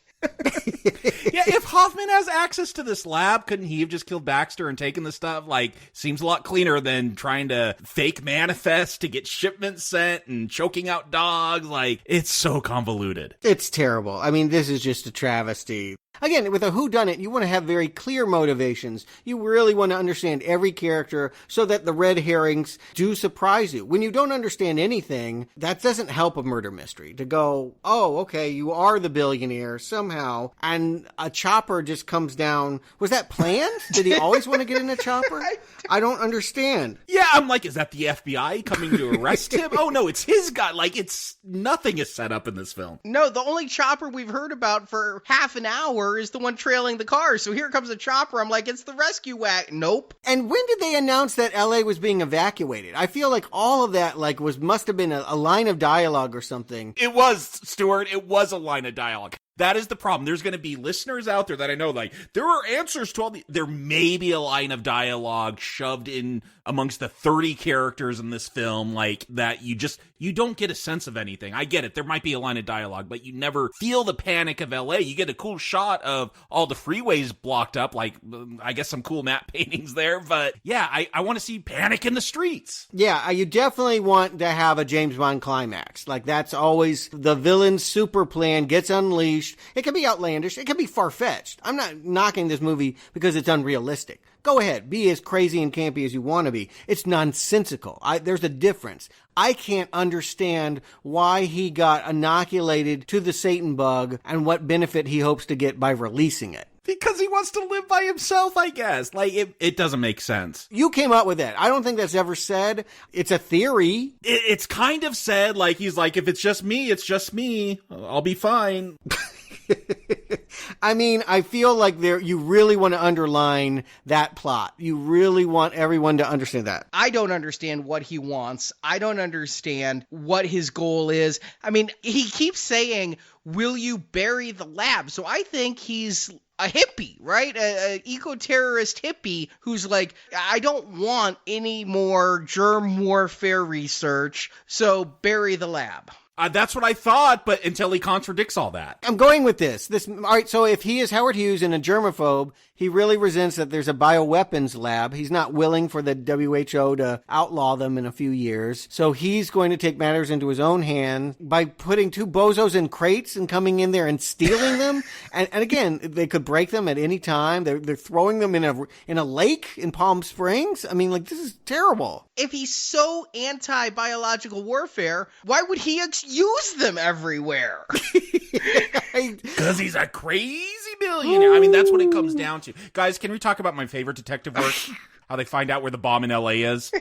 Yeah, if Hoffman has access to this lab, couldn't he have just killed Baxter and taken the stuff? Like, seems a lot cleaner than trying to fake manifest to get shipments sent and choking out dogs. Like, it's so convoluted. It's terrible. I mean, this is just a travesty. Again, with a whodunit, you want to have very clear motivations. You really want to understand every character so that the red herrings do surprise you. When you don't understand anything, that doesn't help a murder mystery. To go, oh, okay, you are the billionaire somehow, and a chopper just comes down. Was that planned? Did he always want to get in a chopper? I don't understand. Yeah, I'm like, is that the FBI coming to arrest him? Oh, no, it's his guy. Like, nothing is set up in this film. No, the only chopper we've heard about for half an hour is the one trailing the car. So here comes a chopper. I'm like, it's the rescue wagon. Nope. And when did they announce that LA was being evacuated? I feel like all of that must have been a line of dialogue or something. It was, Stuart. It was a line of dialogue. That is the problem. There's going to be listeners out there that I know, like, there are answers to all there may be a line of dialogue shoved in amongst the 30 characters in this film, like, that you don't get a sense of anything. I get it. There might be a line of dialogue, but you never feel the panic of LA. You get a cool shot of all the freeways blocked up, like, I guess some cool matte paintings there, but yeah, I want to see panic in the streets. Yeah, you definitely want to have a James Bond climax. Like, that's always the villain's super plan gets unleashed. It can be outlandish. It can be far-fetched. I'm not knocking this movie because it's unrealistic. Go ahead. Be as crazy and campy as you want to be. It's nonsensical. There's a difference. I can't understand why he got inoculated to the Satan bug and what benefit he hopes to get by releasing it. Because he wants to live by himself, I guess. Like, it doesn't make sense. You came up with that. I don't think that's ever said. It's a theory. It's kind of said, like, he's like, if it's just me, it's just me. I'll be fine. I mean, I feel like you really want to underline that plot. You really want everyone to understand that. I don't understand what he wants. I don't understand what his goal is. I mean, he keeps saying, will you bury the lab? So I think he's a hippie, right? An eco-terrorist hippie who's like, I don't want any more germ warfare research, so bury the lab. That's what I thought, but until he contradicts all that. I'm going with this. All right, so if he is Howard Hughes and a germaphobe, he really resents that there's a bioweapons lab. He's not willing for the WHO to outlaw them in a few years. So he's going to take matters into his own hand by putting two bozos in crates and coming in there and stealing them. And again, they could break them at any time. They're throwing them in a lake in Palm Springs. I mean, like, this is terrible. If he's so anti-biological warfare, why would he use them everywhere? Because he's a crazy billionaire. I mean, that's what it comes down to. Guys, can we talk about my favorite detective work? How they find out where the bomb in LA is?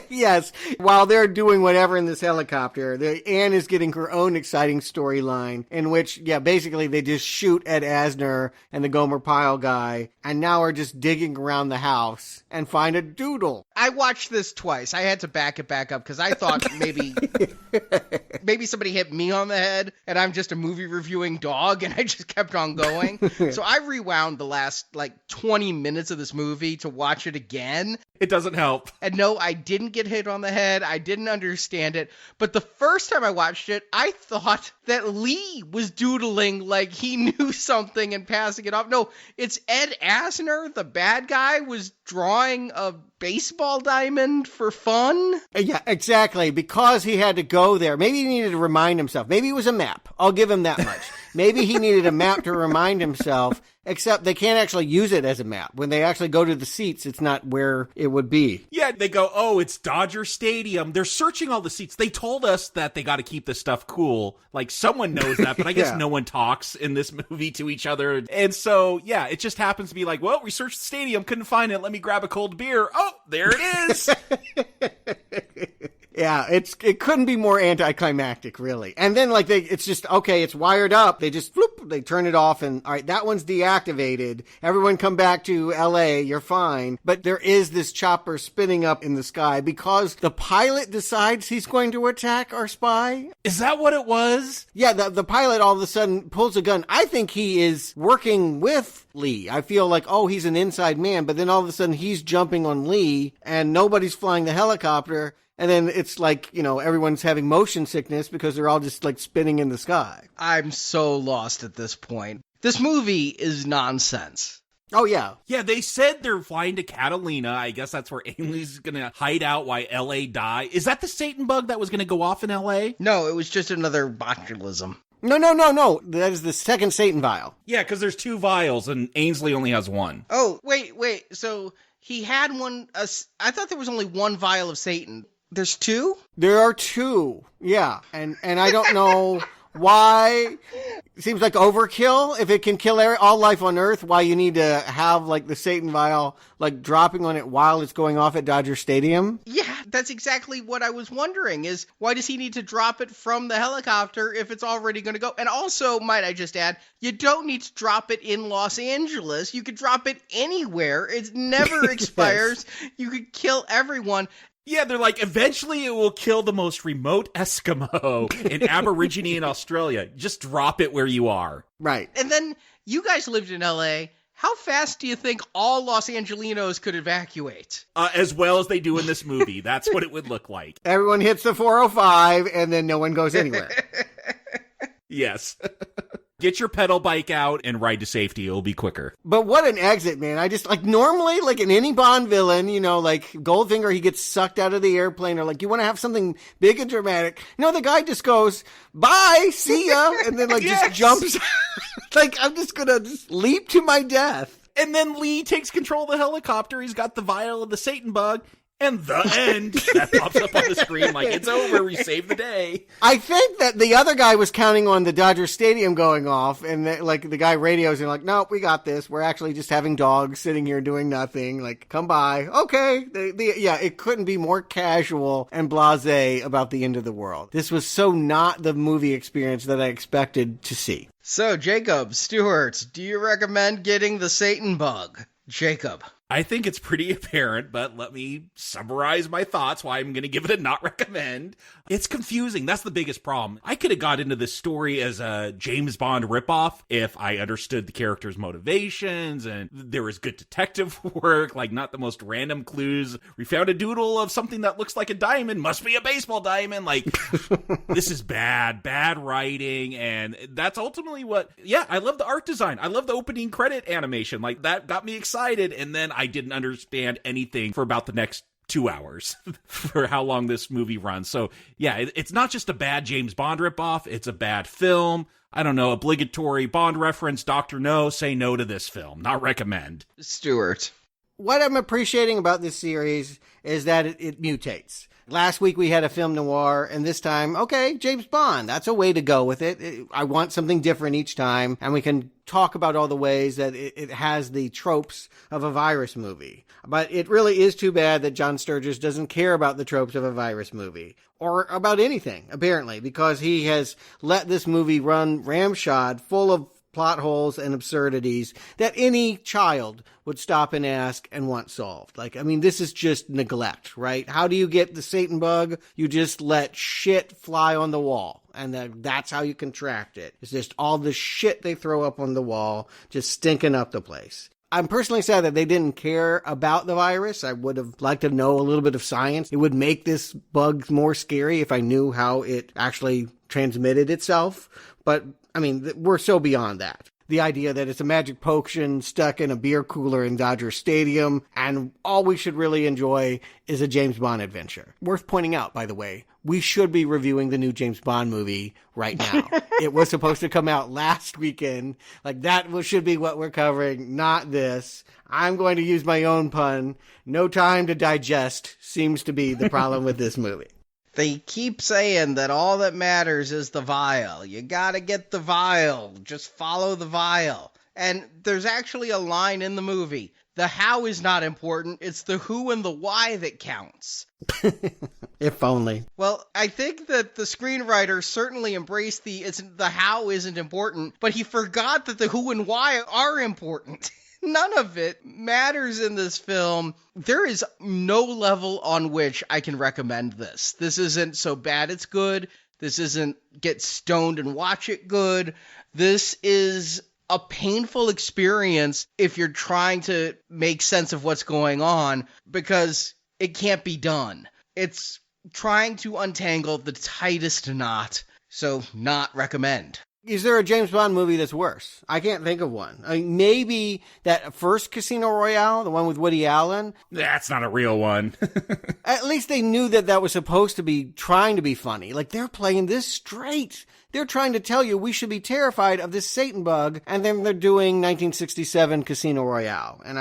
Yes. While they're doing whatever in this helicopter, Anne is getting her own exciting storyline in which, basically they just shoot Ed Asner and the Gomer Pyle guy and now are just digging around the house and find a doodle. I watched this twice. I had to back it back up because I thought maybe somebody hit me on the head and I'm just a movie reviewing dog and I just kept on going. So I rewound the last 20 minutes of this movie to watch it again. It doesn't help. And no, I didn't get hit on the head. I didn't understand it. But the first time I watched it, I thought that Lee was doodling like he knew something and passing it off. No, it's Ed Asner, the bad guy, was drawing a baseball diamond for fun. Yeah, exactly. Because he had to go there. Maybe he needed to remind himself. Maybe it was a map. I'll give him that much. Maybe he needed a map to remind himself, except they can't actually use it as a map. When they actually go to the seats, it's not where it would be. Yeah, they go, oh, it's Dodger Stadium. They're searching all the seats. They told us that they got to keep this stuff cool. Like, someone knows that, but I guess no one talks in this movie to each other. And so, yeah, it just happens to be like, well, we searched the stadium, couldn't find it. Let me grab a cold beer. Oh, there it is. Yeah, it couldn't be more anticlimactic, really. And then, like, it's just, okay, it's wired up. They just, floop, they turn it off, and, all right, that one's deactivated. Everyone come back to L.A., you're fine. But there is this chopper spinning up in the sky because the pilot decides he's going to attack our spy. Is that what it was? Yeah, the pilot all of a sudden pulls a gun. I think he is working with Lee. I feel like, oh, he's an inside man, but then all of a sudden he's jumping on Lee, and nobody's flying the helicopter. And then it's like, you know, everyone's having motion sickness because they're all just like spinning in the sky. I'm so lost at this point. This movie is nonsense. Oh, yeah. Yeah, they said they're flying to Catalina. I guess that's where Amy's going to hide out while L.A. die. Is that the Satan bug that was going to go off in L.A.? No, it was just another botulism. No. That is the second Satan vial. Yeah, because there's 2 vials and Ainsley only has 1. Oh, wait. So he had one. I thought there was only 1 vial of Satan. There's 2? There are 2, yeah. And I don't know why. It seems like overkill. If it can kill all life on Earth, why you need to have, like, the Satan vial, like, dropping on it while it's going off at Dodger Stadium? Yeah, that's exactly what I was wondering, is why does he need to drop it from the helicopter if it's already going to go? And also, might I just add, you don't need to drop it in Los Angeles. You could drop it anywhere. It never expires. You could kill everyone. Yeah, they're like, eventually it will kill the most remote Eskimo, an Aborigine in Australia. Just drop it where you are. Right. And then you guys lived in L.A. How fast do you think all Los Angelinos could evacuate? As well as they do in this movie. That's what it would look like. Everyone hits the 405 and then no one goes anywhere. Yes. Get your pedal bike out and ride to safety. It'll be quicker. But what an exit, man. I just, like, normally, like in any Bond villain, you know, like Goldfinger, he gets sucked out of the airplane, or like, you want to have something big and dramatic. No, the guy just goes, bye, see ya, and then, like, just jumps. Like, I'm just gonna just leap to my death. And then Lee takes control of the helicopter. He's got the vial of the Satan bug. And the end. That pops up on the screen like, it's over. We saved the day. I think that the other guy was counting on the Dodger Stadium going off, and the guy radios and like, no, we got this. We're actually just having dogs sitting here doing nothing. Like, come by. Okay. Yeah, it couldn't be more casual and blasé about the end of the world. This was so not the movie experience that I expected to see. So, Jakob, Stuart, do you recommend getting the Satan bug? Jakob. I think it's pretty apparent, but let me summarize my thoughts why I'm going to give it a not recommend. It's confusing. That's the biggest problem. I could have got into this story as a James Bond ripoff if I understood the character's motivations and there was good detective work, like not the most random clues. We found a doodle of something that looks like a diamond, must be a baseball diamond. Like, this is bad writing. And that's ultimately I love the art design. I love the opening credit animation. Like, that got me excited. And then I didn't understand anything for about the next 2 hours for how long this movie runs. So yeah, it's not just a bad James Bond ripoff. It's a bad film. I don't know, obligatory Bond reference, Dr. No, say no to this film. Not recommend. Stuart. What I'm appreciating about this series is that it mutates. Last week we had a film noir, and this time, okay, James Bond. That's a way to go with it. I want something different each time, and we can talk about all the ways that it has the tropes of a virus movie. But it really is too bad that John Sturges doesn't care about the tropes of a virus movie, or about anything, apparently, because he has let this movie run ramshod, full of plot holes and absurdities that any child would stop and ask and want solved. Like, I mean, this is just neglect, right? How do you get the Satan bug? You just let shit fly on the wall. And that's how you contract it. It's just all the shit they throw up on the wall, just stinking up the place. I'm personally sad that they didn't care about the virus. I would have liked to know a little bit of science. It would make this bug more scary if I knew how it actually transmitted itself. But, I mean, we're so beyond that. The idea that it's a magic potion stuck in a beer cooler in Dodger Stadium, and all we should really enjoy is a James Bond adventure. Worth pointing out, by the way, we should be reviewing the new James Bond movie right now. It was supposed to come out last weekend. Like, that should be what we're covering, not this. I'm going to use my own pun. No time to digest seems to be the problem with this movie. They keep saying that all that matters is the vial. You gotta get the vial. Just follow the vial. And there's actually a line in the movie. The how is not important. It's the who and the why that counts. If only. Well, I think that the screenwriter certainly embraced the how isn't important, but he forgot that the who and why are important. None of it matters in this film. There is no level on which I can recommend this. This isn't so bad it's good. This isn't get stoned and watch it good. This is a painful experience if you're trying to make sense of what's going on, because it can't be done. It's trying to untangle the tightest knot, so not recommend. Is there a James Bond movie that's worse? I can't think of one. I mean, maybe that first Casino Royale, the one with Woody Allen. That's not a real one. At least they knew that was supposed to be trying to be funny. Like, they're playing this straight. They're trying to tell you we should be terrified of this Satan bug, and then they're doing 1967 Casino Royale. And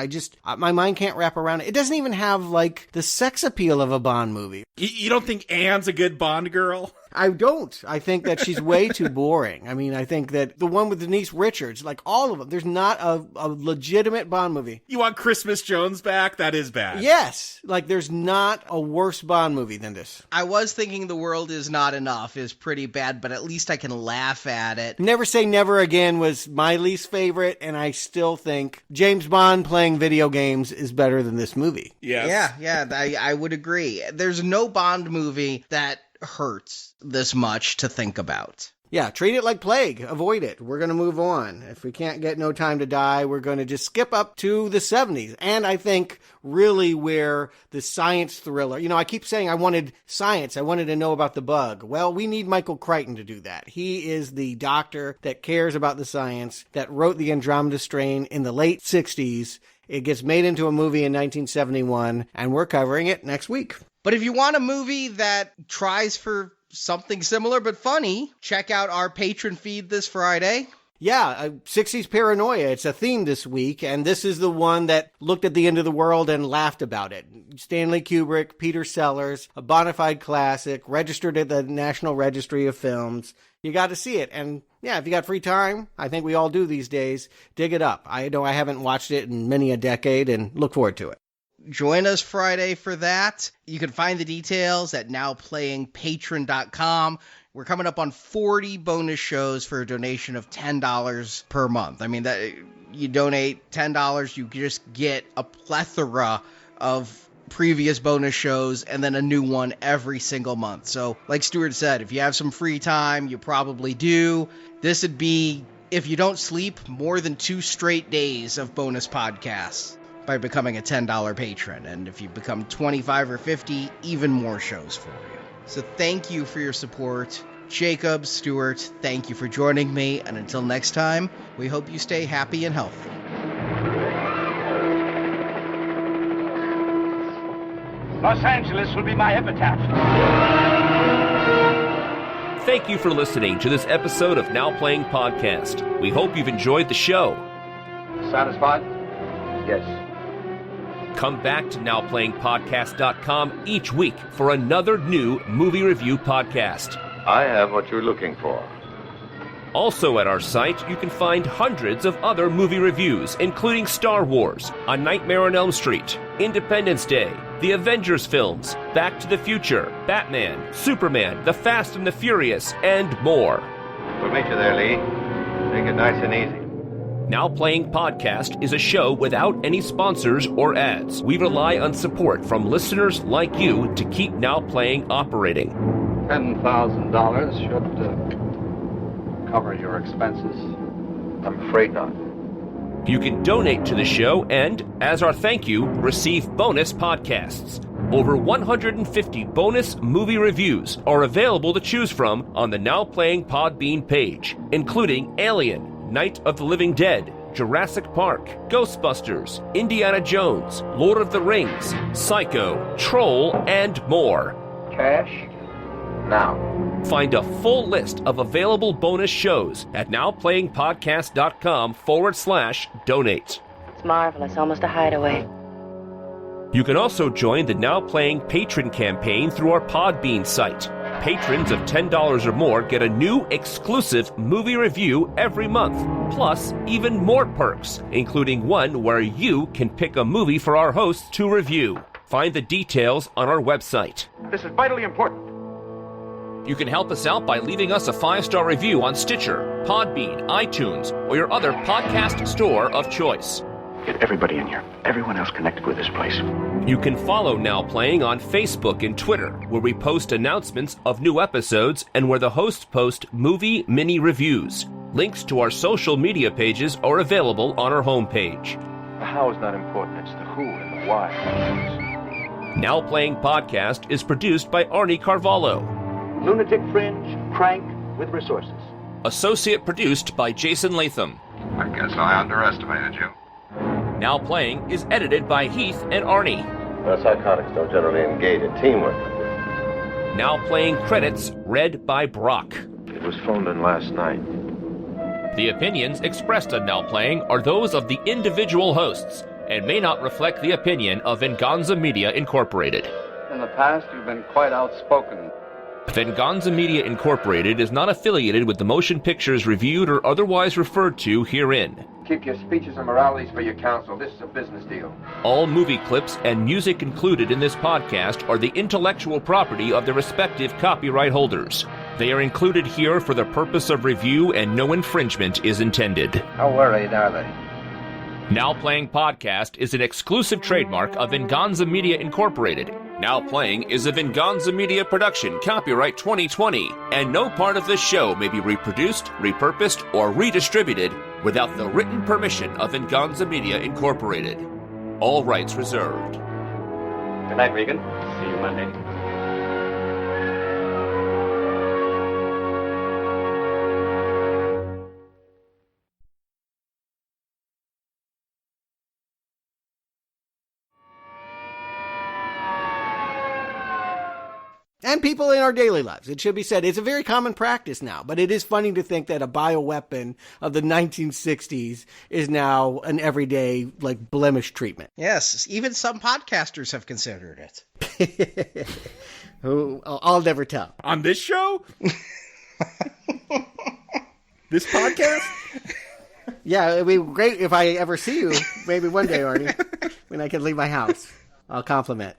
my mind can't wrap around it. It doesn't even have, like, the sex appeal of a Bond movie. You don't think Anne's a good Bond girl? I don't. I think that she's way too boring. I mean, I think that the one with Denise Richards, like all of them, there's not a legitimate Bond movie. You want Christmas Jones back? That is bad. Yes. Like, there's not a worse Bond movie than this. I was thinking The World Is Not Enough is pretty bad, but at least I can laugh at it. Never Say Never Again was my least favorite, and I still think James Bond playing video games is better than this movie. Yes. Yeah, I would agree. There's no Bond movie that hurts this much to think about. Yeah, treat it like plague. Avoid it. We're going to move on. If we can't get No Time to Die, we're going to just skip up to the 70s. And I think really where the science thriller, I keep saying I wanted science. I wanted to know about the bug. Well, we need Michael Crichton to do that. He is the doctor that cares about the science, that wrote the Andromeda Strain in the late 60s. It gets made into a movie in 1971, and we're covering it next week. But if you want a movie that tries for something similar but funny, check out our patron feed this Friday. Yeah, 60s Paranoia. It's a theme this week, and this is the one that looked at the end of the world and laughed about it. Stanley Kubrick, Peter Sellers, a bona fide classic, registered at the National Registry of Films. You got to see it, and yeah, if you got free time, I think we all do these days, dig it up. I know I haven't watched it in many a decade, and look forward to it. Join us Friday for that. You can find the details at nowplayingpatron.com. We're coming up on 40 bonus shows for a donation of $10 per month. I mean, that you donate $10, you just get a plethora of previous bonus shows and then a new one every single month. So, like Stuart said, if you have some free time, you probably do. This would be, if you don't sleep, more than 2 straight days of bonus podcasts by becoming a $10 patron. And if you become 25 or 50, even more shows for you. So thank you for your support. Jakob, Stuart, thank you for joining me. And until next time, we hope you stay happy and healthy. Los Angeles will be my epitaph. Thank you for listening to this episode of Now Playing Podcast. We hope you've enjoyed the show. Satisfied? Yes. Come back to NowPlayingPodcast.com each week for another new movie review podcast. I have what you're looking for. Also at our site, you can find hundreds of other movie reviews, including Star Wars, A Nightmare on Elm Street, Independence Day, the Avengers films, Back to the Future, Batman, Superman, The Fast and the Furious, and more. We'll meet you there, Lee. Take it nice and easy. Now Playing Podcast is a show without any sponsors or ads. We rely on support from listeners like you to keep Now Playing operating. $10,000 should cover your expenses. I'm afraid not. You can donate to the show and, as our thank you, receive bonus podcasts. Over 150 bonus movie reviews are available to choose from on the Now Playing Podbean page, including Alien, Night of the Living Dead, Jurassic Park, Ghostbusters, Indiana Jones, Lord of the Rings, Psycho, Troll, and more. Cash? Now. Find a full list of available bonus shows at nowplayingpodcast.com/donate. It's marvelous, almost a hideaway. You can also join the Now Playing Patron campaign through our Podbean site. Patrons of $10 or more get a new exclusive movie review every month, plus even more perks, including one where you can pick a movie for our hosts to review. Find the details on our website. This is vitally important. You can help us out by leaving us a 5-star review on Stitcher, Podbean, iTunes, or your other podcast store of choice. Get everybody in here. Everyone else connected with this place. You can follow Now Playing on Facebook and Twitter, where we post announcements of new episodes and where the hosts post movie mini reviews. Links to our social media pages are available on our homepage. The how is not important. It's the who and the why. Now Playing Podcast is produced by Arnie Carvalho. Lunatic fringe, crank with resources. Associate produced by Jason Latham. I guess I underestimated you. Now Playing is edited by Heath and Arnie. Psychotics don't generally engage in teamwork. Now Playing credits read by Brock. It was phoned in last night. The opinions expressed on Now Playing are those of the individual hosts and may not reflect the opinion of Venganza Media Incorporated. In the past, you've been quite outspoken. Venganza Media Incorporated is not affiliated with the motion pictures reviewed or otherwise referred to herein. Keep your speeches and moralities for your counsel. This is a business deal. All movie clips and music included in this podcast are the intellectual property of their respective copyright holders. They are included here for the purpose of review and no infringement is intended. How worried are they? Now Playing Podcast is an exclusive trademark of Venganza Media Incorporated. Now Playing is a Venganza Media production, copyright 2020, and no part of this show may be reproduced, repurposed, or redistributed without the written permission of Venganza Media Incorporated. All rights reserved. Good night, Regan. See you Monday. And people in our daily lives. It should be said, it's a very common practice now, but it is funny to think that a bioweapon of the 1960s is now an everyday, like, blemish treatment. Yes, even some podcasters have considered it. I'll never tell. On this show? This podcast? Yeah, it'd be great if I ever see you, maybe one day, Arnie, when I can leave my house. I'll compliment.